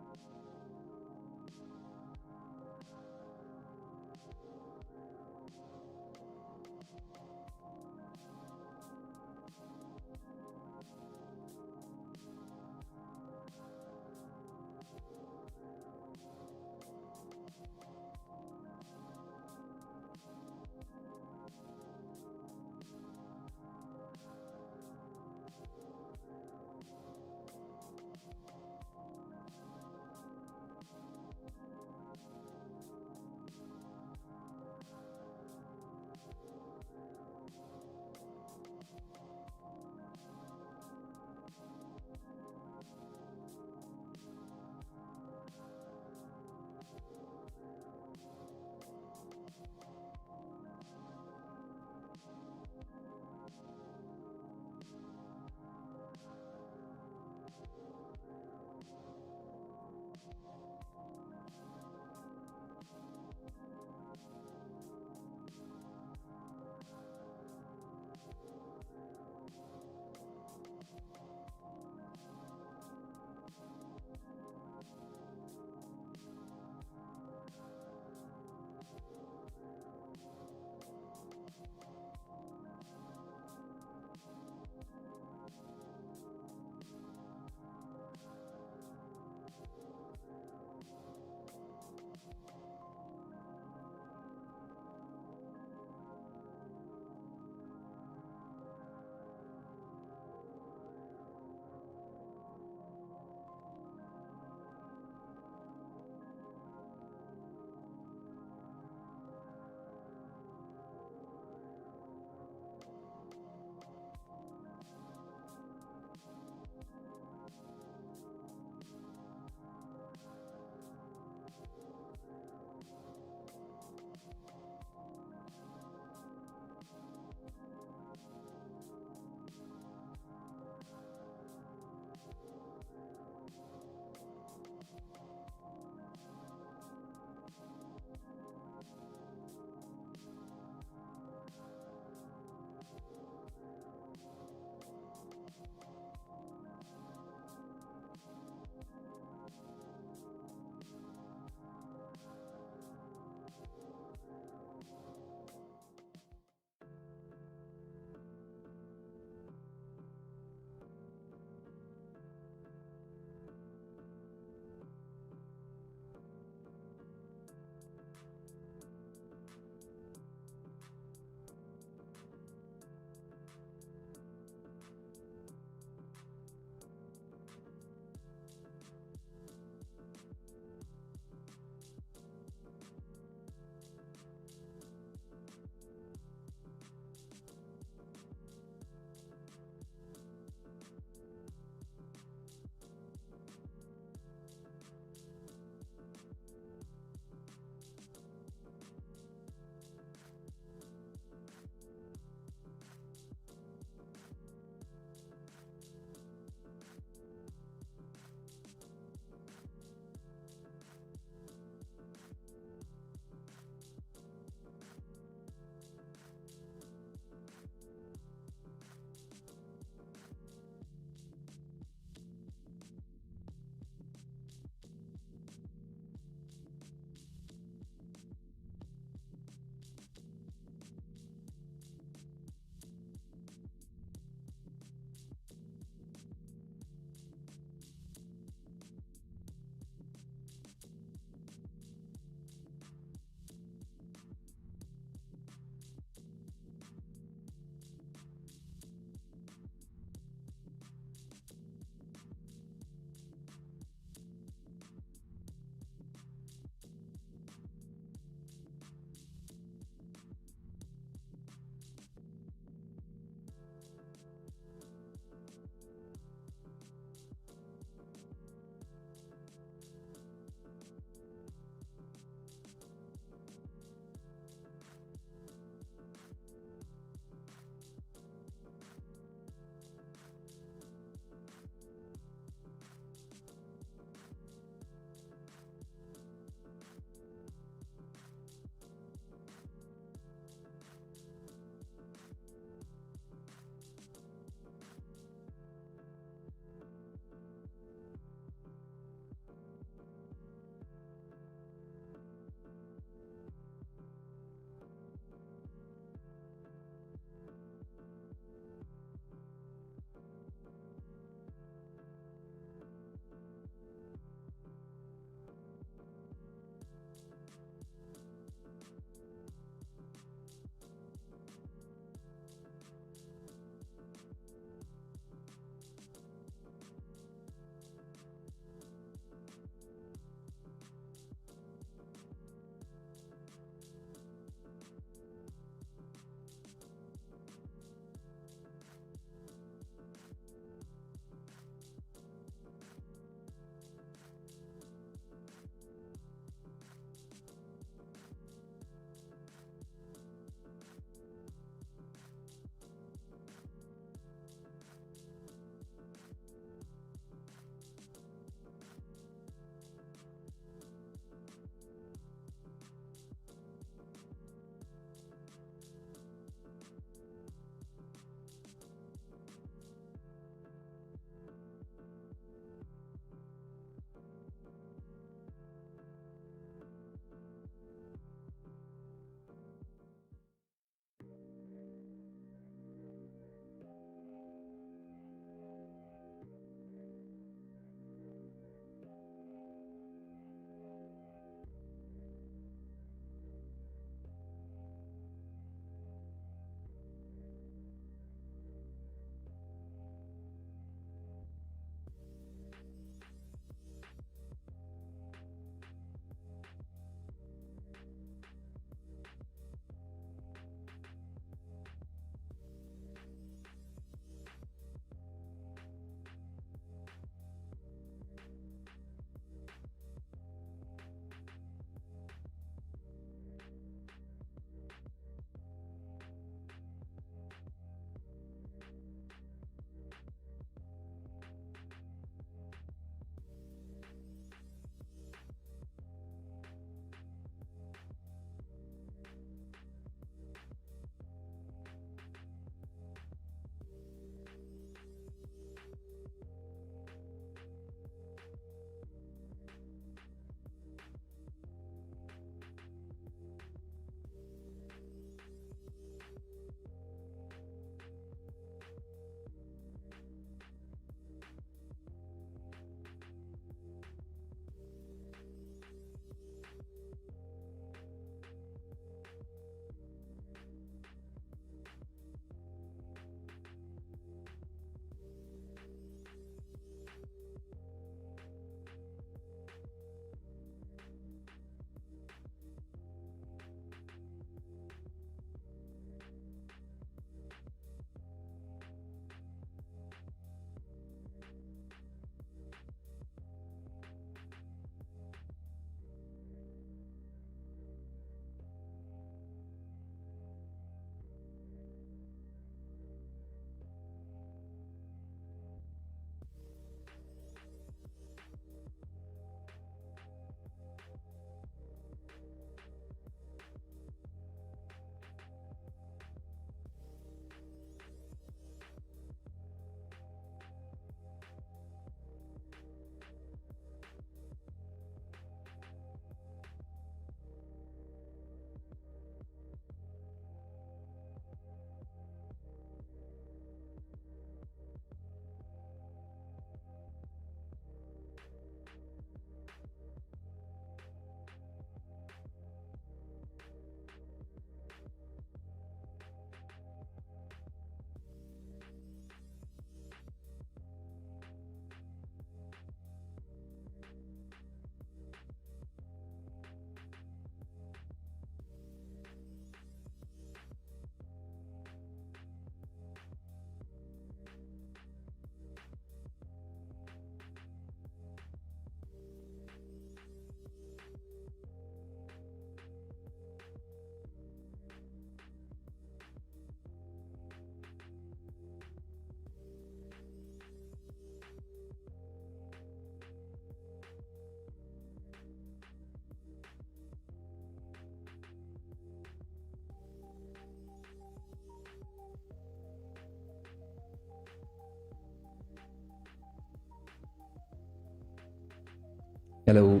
Hello.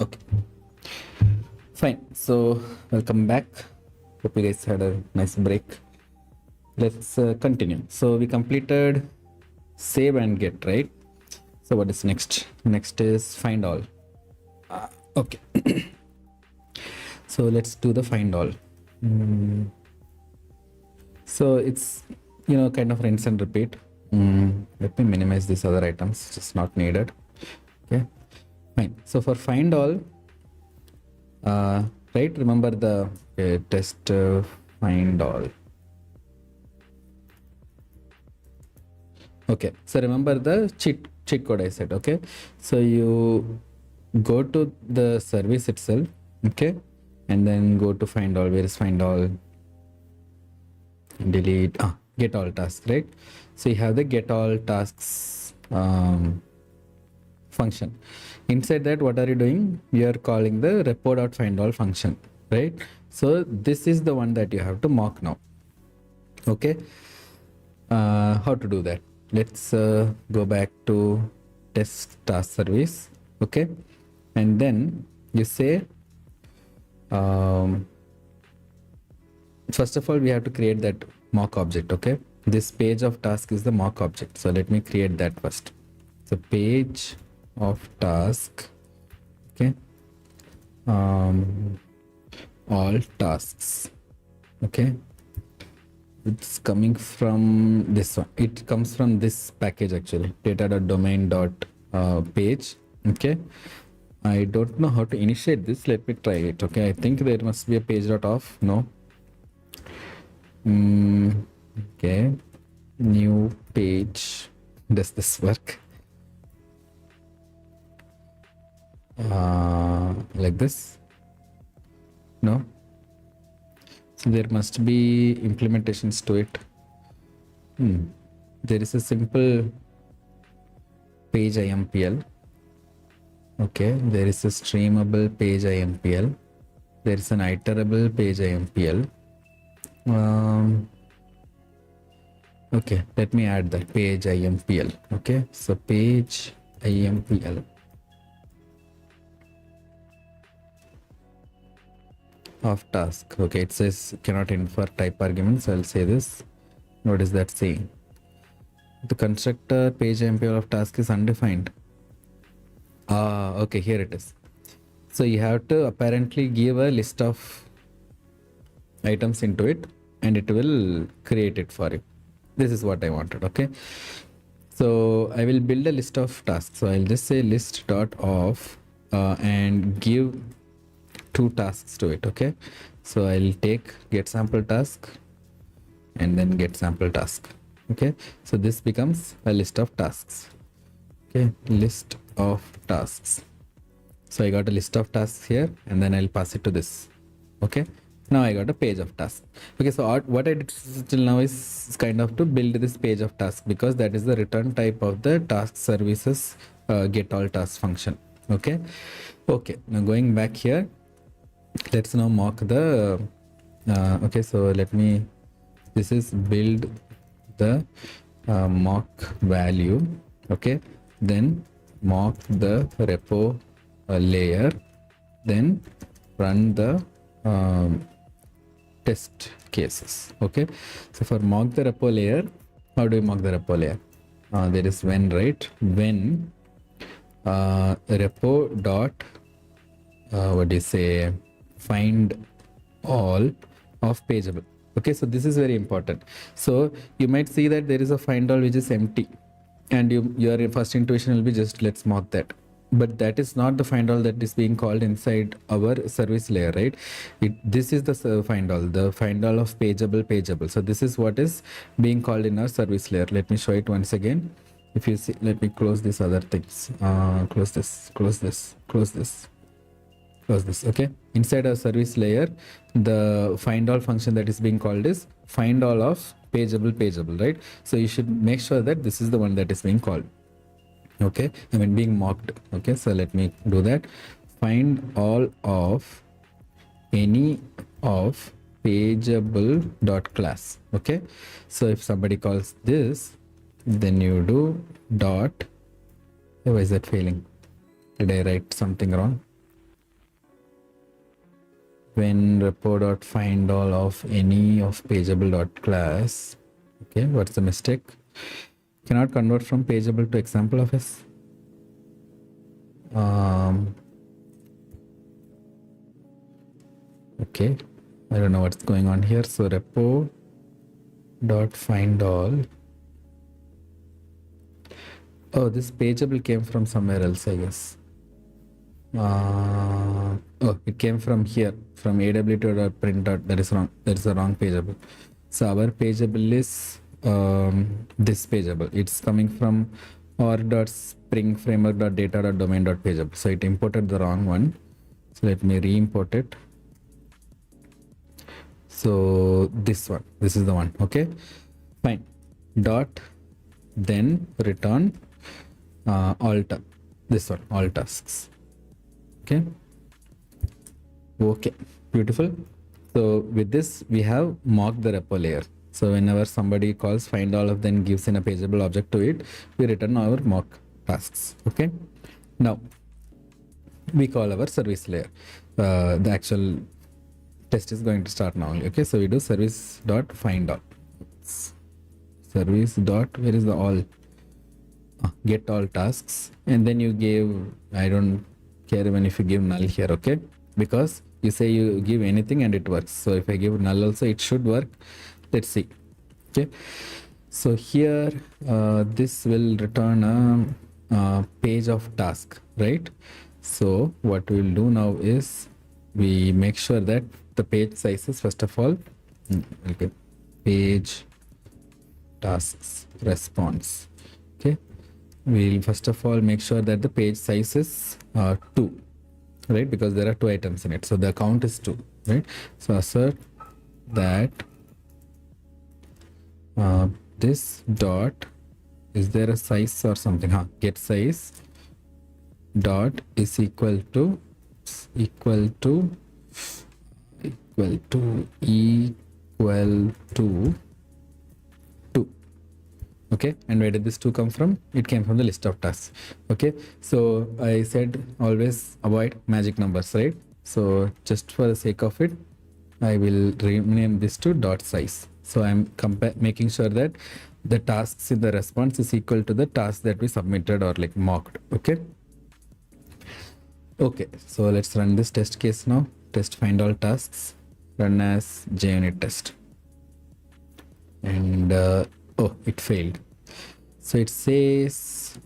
Okay. Fine. So welcome back. Hope you guys had a nice break. Let's continue. So we completed save and get, right? So what is next? Next is find all. Okay. So let's do the find all. So it's, kind of rinse and repeat. Let me minimize these other items. It's not needed. Okay. Fine. So for find all, right? Remember the test find all. Okay. So remember the cheat code I said. Okay. So you go to the service itself. Okay. And then go to find all. Where is find all? Delete. Get all tasks, right? So you have the get all tasks function. Inside that, what are you doing? You are calling the repo.findAll function, right? So this is the one that you have to mock now. Okay. How to do that? Let's go back to test task service. Okay. And then you say, first of all, we have to create that mock object. Okay. This page of task is the mock object. So let me create that first. So page of task. Okay. All tasks. Okay. It's coming from this one. It comes from this package actually, data.domain.page. Okay. I don't know how to initiate this. Let me try it. Okay. I think there must be a page.off. No. Okay. New page. Does this work? Like this? No. So there must be implementations to it. There is a simple page IMPL. Okay. There is a streamable page IMPL. There is an iterable page IMPL. Okay, let me add that page IMPL. Okay, so page IMPL of task. Okay, it says cannot infer type arguments. I'll say this. What is that saying? The constructor page IMPL of task is undefined. Okay, here it is. So you have to apparently give a list of items into it and it will create it for you. This is what I wanted. Okay, so I will build a list of tasks. So I'll just say list.of and give 2 tasks to it. Okay, so I'll take get sample task and then get sample task. Okay, so this becomes a list of tasks. Okay, list of tasks. So I got a list of tasks here and then I'll pass it to this. Okay, now I got a page of task. Okay, so what I did till now is kind of to build this page of task because that is the return type of the task services get all task function. Okay, now going back here, let's now mock the okay, so let me, this is build the mock value. Okay, then mock the repo layer, then run the test cases. Okay, so for mock the repo layer, how do we mock the repo layer? There is when, right? When repo dot what do you say, find all of pageable. Okay, so this is very important. So you might see that there is a find all which is empty and your first intuition will be just let's mock that, but that is not the find all that is being called inside our service layer, right? This is the find all of pageable. So this is what is being called in our service layer. Let me show it once again. If you see, let me close these other things. Close this. Okay, inside our service layer, the find all function that is being called is find all of pageable, right? So you should make sure that this is the one that is being called. Okay, I mean being mocked. Okay, so let me do that. Find all of any of pageable dot class. Okay, so if somebody calls this, then you do dot, why is that failing? Did I write something wrong? When repo.findAll of any of pageable.class. Okay, what's the mistake? Cannot convert from pageable to example of s. Okay, I don't know what's going on here. So repo.findAll. Oh, this pageable came from somewhere else, I guess. Oh, it came from here, from awt.print. That is wrong. That is the wrong pageable. So our pageable is this pageable. It's coming from or.spring_framework.data.domain.pageable. So it imported the wrong one. So let me re-import it. So this one, this is the one. Okay, fine. Dot then return all this one, all tasks. Okay, beautiful. So with this we have mocked the repo layer. So whenever somebody calls find all of then gives in a pageable object to it, we return our mock tasks. Okay, now we call our service layer. The actual test is going to start now. Okay, so we do service.findAll. Service dot, where is the all? Get all tasks, and then you give, I don't care even if you give null here. Okay, because you say you give anything and it works. So if I give null also, it should work. Let's see. Okay, so here this will return a page of task, right? So what we'll do now is we make sure that the page sizes, first of all, okay, page tasks response. Okay, we'll first of all make sure that the page size is 2, right? Because there are 2 items in it, so the count is 2, right? So assert that this dot, is there a size or something? Get size dot is equal to 2. Okay, and where did this 2 come from? It came from the list of tasks. Okay, so I said always avoid magic numbers, right? So just for the sake of it, I will rename this to dot size. So I'm making sure that the tasks in the response is equal to the task that we submitted or like mocked. Okay, so let's run this test case now. Test find all tasks, run as JUnit test, and it failed. So it says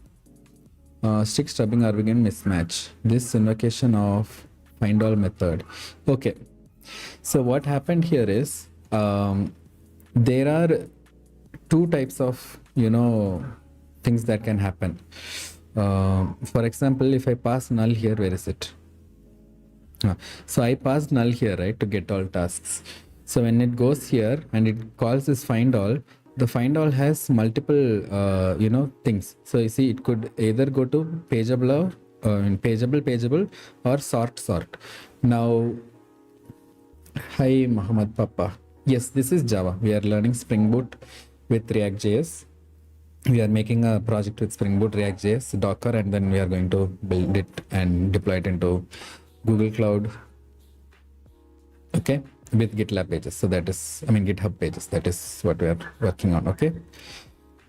strict stubbing argument mismatch, this invocation of find all method. Okay, so what happened here is there are 2 types of things that can happen. For example, if I pass null here, where is it? So I passed null here, right, to get all tasks. So when it goes here and it calls this find all, the find all has multiple things. So you see, it could either go to pageable or pageable or sort. Now, hi Muhammad Papa. Yes, this is Java. We are learning Spring Boot with React.js. We are making a project with Spring Boot, React.js, Docker, and then we are going to build it and deploy it into Google Cloud. Okay, with GitLab pages. So that is, GitHub pages. That is what we are working on. Okay,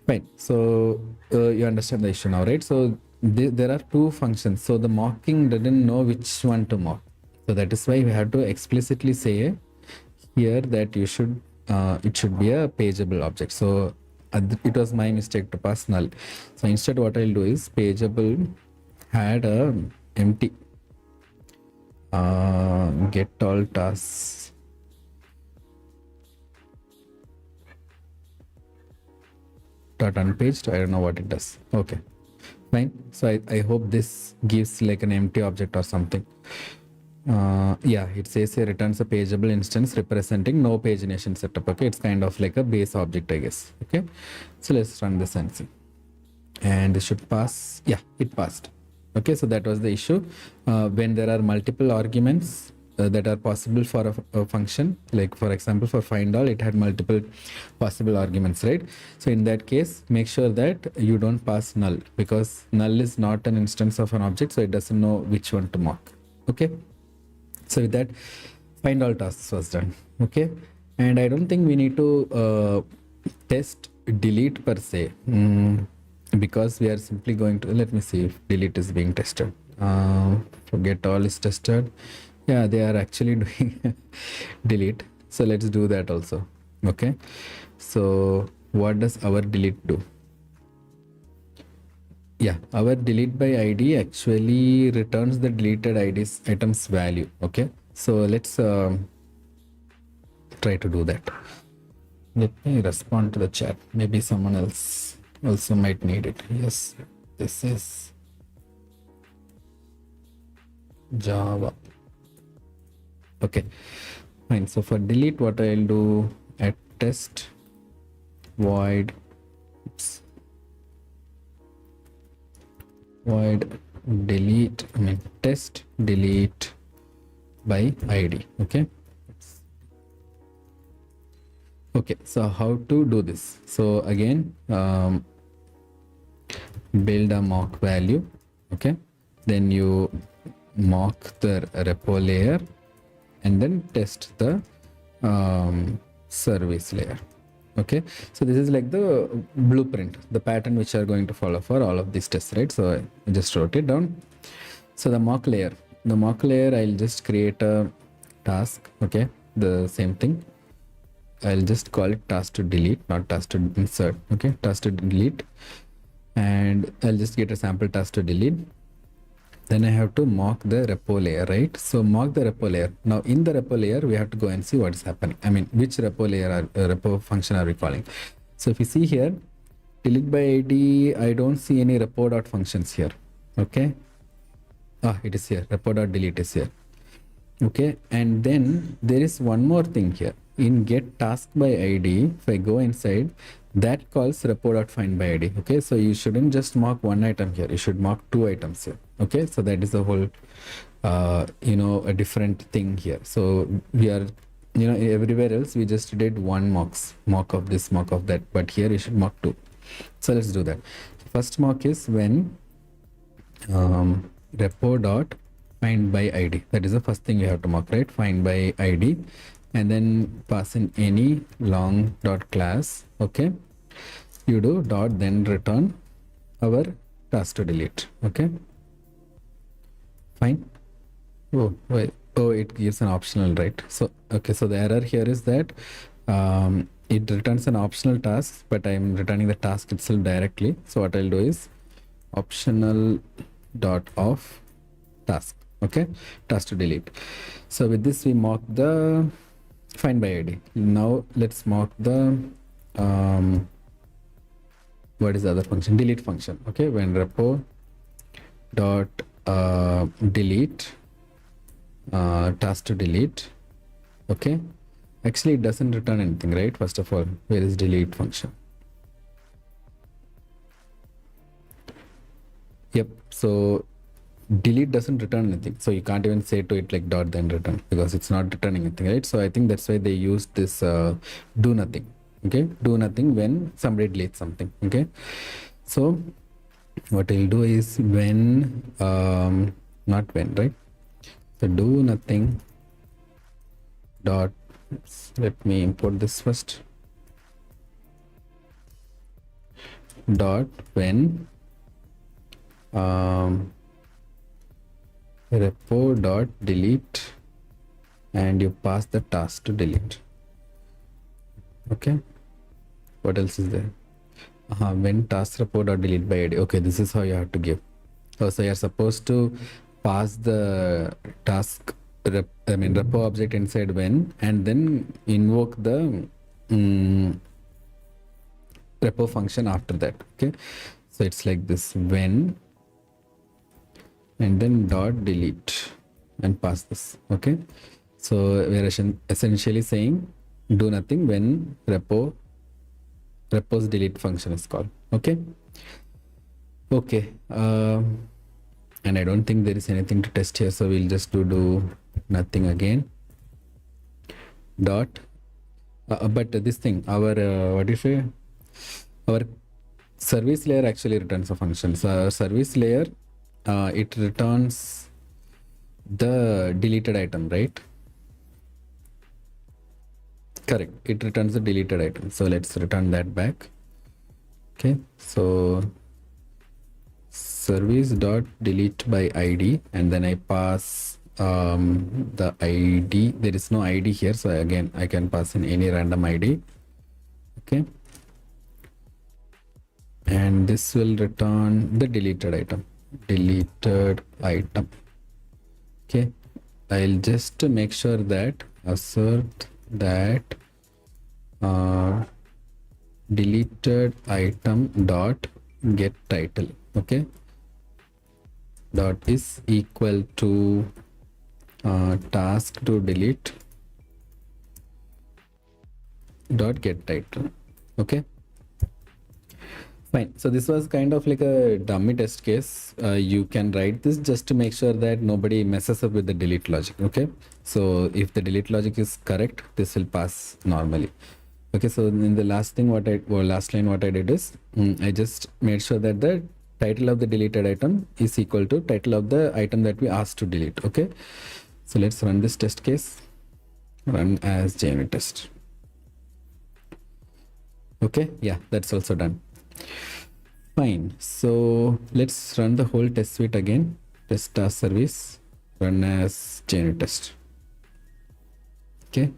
fine. So you understand the issue now, right? So there are 2 functions. So the mocking didn't know which one to mock. So that is why we have to explicitly say here that you should it should be a pageable object. So it was my mistake to pass null. So instead what I'll do is pageable had a empty get all tasks dot unpaged. I don't know what it does. Okay, fine. So I hope this gives like an empty object or something. Yeah, it says here returns a pageable instance representing no pagination setup. Okay, it's kind of like a base object, I guess. Okay, so let's run this and see, and this should pass. Yeah, it passed. Okay, so that was the issue. When there are multiple arguments, that are possible for a function. Like for example, for Findall, it had multiple possible arguments, right? So in that case, make sure that you don't pass null, because null is not an instance of an object, so it doesn't know which one to mock. Okay, so with that, find all tasks was done. Okay, and I don't think we need to test delete per se, because we are simply going to, let me see if delete is being tested. Forget all is tested. Yeah, they are actually doing delete. So let's do that also. Okay, so what does our delete do? Yeah, our delete by id actually returns the deleted items value. Okay, so let's try to do that. Let me respond to the chat. Maybe someone else also might need it. Yes, this is Java. Okay, fine. So for delete, what I'll do at test void delete, test delete by id. Okay. Okay, so how to do this? So again, build a mock value. Okay, then you mock the repo layer and then test the service layer. Okay, so this is like the blueprint, the pattern which are going to follow for all of these tests, right? So I just wrote it down. So the mock layer, I'll just create a task. Okay, the same thing. I'll just call it task to delete, not task to insert. Okay, task to delete, and I'll just get a sample task to delete. Then I have to mock the repo layer, right? So mock the repo layer. Now in the repo layer, we have to go and see what's happening. Which repo layer or repo function are we calling? So if you see here, delete by id, I don't see any repo.functions here. Okay. It is here. Repo.delete is here. Okay. And then there is one more thing here. In get task by id, if I go inside, that calls repo.find by id. Okay, so you shouldn't just mock one item here, you should mock two items here. Okay, so that is a whole a different thing here. So we are, everywhere else we just did one mock of this, mock of that, but here you should mock two. So let's do that. First mock is when repo.find by id. That is the first thing you have to mock, right? Find by id, and then pass in any long dot class. Okay, you do dot then return our task to delete. Okay, fine. Oh wait, it gives an optional, right? So okay, so the error here is that it returns an optional task, but I'm returning the task itself directly. So what I'll do is optional dot of task. Okay, task to delete. So with this we mock the find by id. Now let's mock the what is the other function? Delete function. Okay, when repo dot delete task to delete. Okay, actually it doesn't return anything, right? First of all, where is delete function? Yep, so delete doesn't return anything, so you can't even say to it like dot then return, because it's not returning anything, right? So I think that's why they use this do nothing. Okay, do nothing when somebody deletes something. Okay, so what I'll do is when not when, right? So do nothing dot, let me import this first, dot when repo dot delete, and you pass the task to delete. Okay, what else is there? When task repo dot delete by id. Okay, this is how you have to give. So you're supposed to pass the task repo object inside when, and then invoke the repo function after that. Okay, so it's like this, when and then dot delete and pass this. Okay, so we're essentially saying do nothing when repo's delete function is called. Okay, and I don't think there is anything to test here, so we'll just do nothing again, dot but this thing, our what do you say, our service layer actually returns a function. So service layer, it returns the deleted item, right? Correct, it returns the deleted item. So let's return that back. Okay, so service dot delete by id, and then I pass the id. There is no id here, so again I can pass in any random id. Okay, and this will return the deleted item. Okay, I'll just make sure that assert that deleted item dot get title. Okay, dot is equal to task to delete dot get title. Okay, fine. So this was kind of like a dummy test case. You can write this just to make sure that nobody messes up with the delete logic. Okay, so if the delete logic is correct, this will pass normally. Okay, so in the last line what I did is I just made sure that the title of the deleted item is equal to title of the item that we asked to delete. Okay, so let's run this test case. Run as JUnit test. Okay, yeah, that's also done. Fine, so let's run the whole test suite again. Test task service, run as JUnit test. Okay,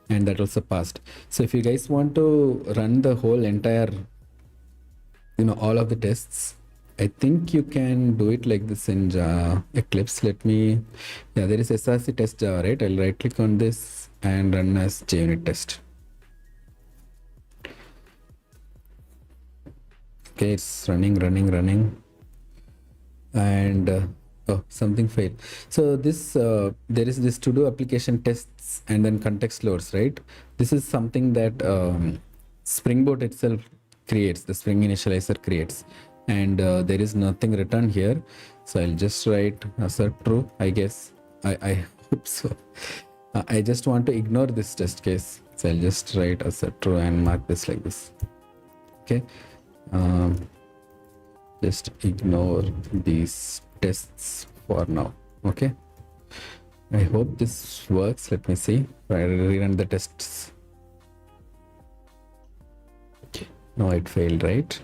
and that also passed. So if you guys want to run the whole entire, all of the tests, I think you can do it like this in Eclipse. There is src test Java, right? I'll right click on this and run as JUnit test. Okay, it's running, and oh, something failed. So this there is this to do application tests and then context loads, right? This is something that Spring Boot itself creates, the Spring initializer creates, and there is nothing written here. So I'll just write assert true, I guess. I hope so. I just want to ignore this test case, so I'll just write assert true and mark this like this. Okay, just ignore these tests for now. Okay, I hope this works. Let me see. I rerun the tests. No, it failed, right?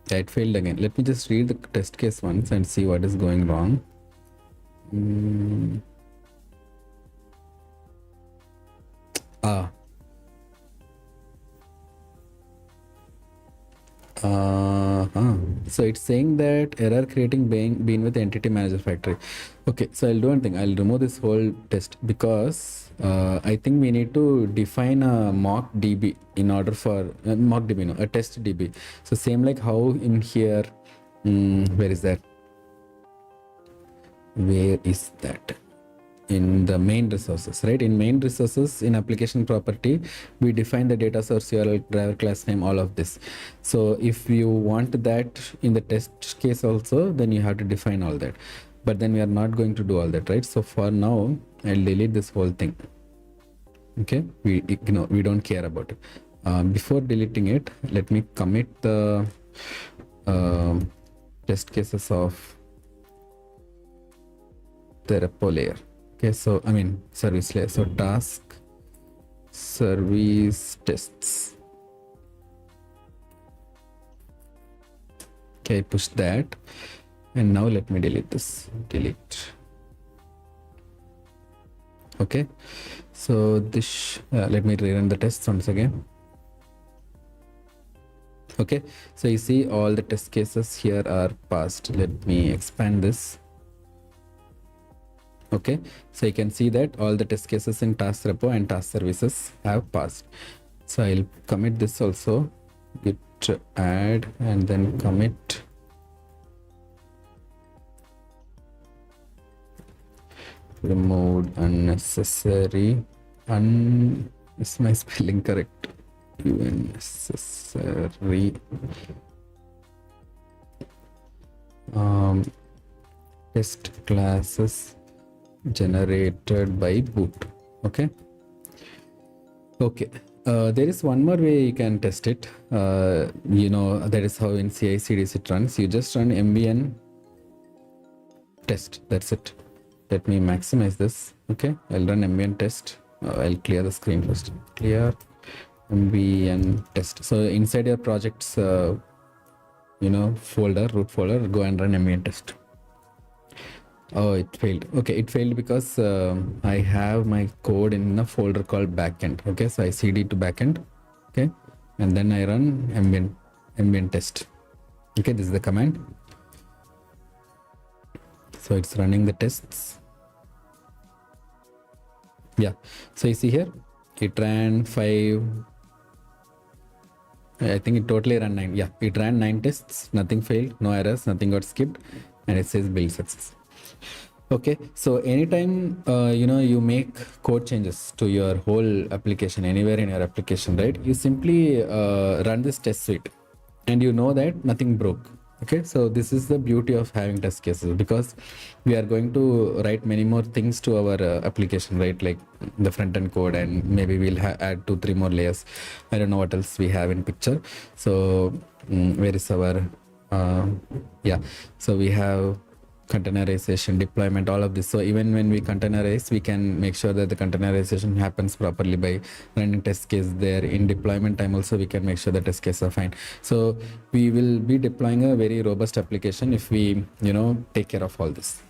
Yeah, it failed again. Let me just read the test case once and see what is going wrong. So it's saying that error creating bean with entity manager factory. Okay, so I'll do one thing. I'll remove this whole test because I think we need to define a mock DB in order for mock DB, no, a test DB. So same like how in here, where is that? In the main resources, right? In main resources, in application property, we define the data source URL, driver class name, all of this. So if you want that in the test case also, then you have to define all that. But then we are not going to do all that, right? So for now, I'll delete this whole thing. Okay, we don't care about it. Before deleting it, let me commit the test cases of the repo layer. Okay, so service layer. So task service tests. Okay, push that, and now let me delete this. Delete. Okay, so this let me rerun the tests once again. Okay, so you see all the test cases here are passed. Let me expand this. Okay, so you can see that all the test cases in task repo and task services have passed. So I'll commit this also, git add and then commit. Remove unnecessary. Is my spelling correct? Unnecessary test classes generated by boot. Okay. There is one more way you can test it. That is how in CI/CD it runs. You just run mbn test. That's it. Let me maximize this. Okay, I'll run mbn test. I'll clear the screen first. Clear mbn test. So inside your project's folder, root folder, go and run mbn test. Oh, it failed. Okay, it failed because I have my code in a folder called backend. Okay, so I cd to backend. Okay, and then I run mbn test. Okay, this is the command. So it's running the tests. Yeah, so you see here, it ran 5. I think it totally ran 9. Yeah, it ran 9 tests. Nothing failed, no errors, nothing got skipped, and it says build success. Okay, so anytime you make code changes to your whole application, anywhere in your application, right, you simply run this test suite and you know that nothing broke. Okay, so this is the beauty of having test cases, because we are going to write many more things to our application, right, like the front end code, and maybe we'll add 2-3 more layers. I don't know what else we have in picture. So where is our so we have containerization, deployment, all of this. So even when we containerize, we can make sure that the containerization happens properly by running test case there. In deployment time also, we can make sure the test cases are fine. So we will be deploying a very robust application if we take care of all this.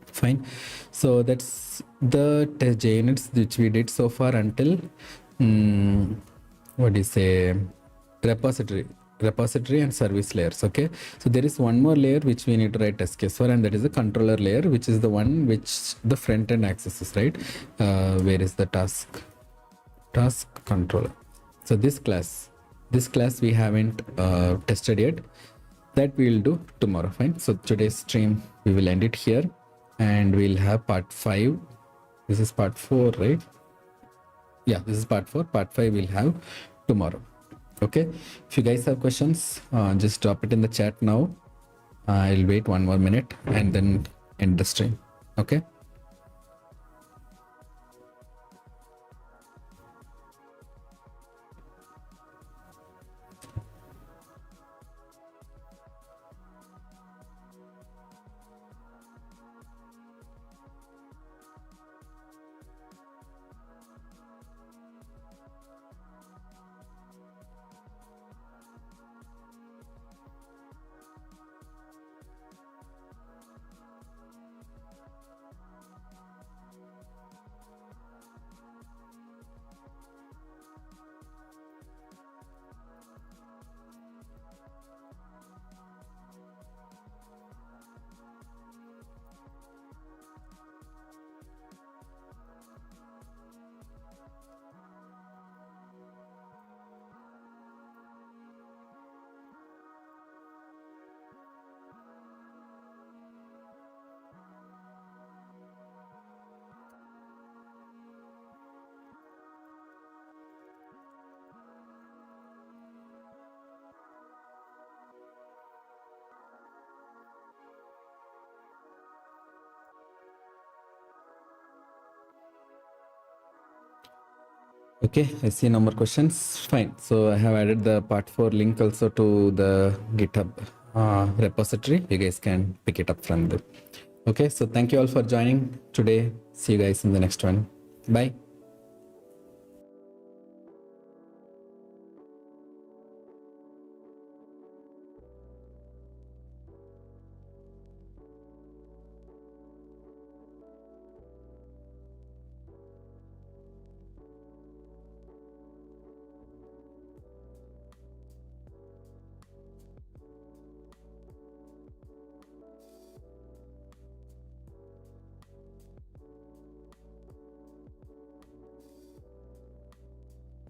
Fine. So that's the test JUnits which we did so far until repository and service layers. Okay, so there is one more layer which we need to write test case for, and that is the controller layer, which is the one which the front end accesses, right? Where is the task controller? So this class we haven't tested yet. That we will do tomorrow. Fine. So today's stream we will end it here, and we'll have part 5. This is part 4, right? Yeah, this is part 4. Part 5 we'll have tomorrow. Okay, if you guys have questions, just drop it in the chat now. I'll wait 1 more minute and then end the stream. Okay. Okay, I see no more questions. Fine. So I have added the part 4 link also to the GitHub repository. You guys can pick it up from there. Okay, so thank you all for joining today. See you guys in the next one. Bye.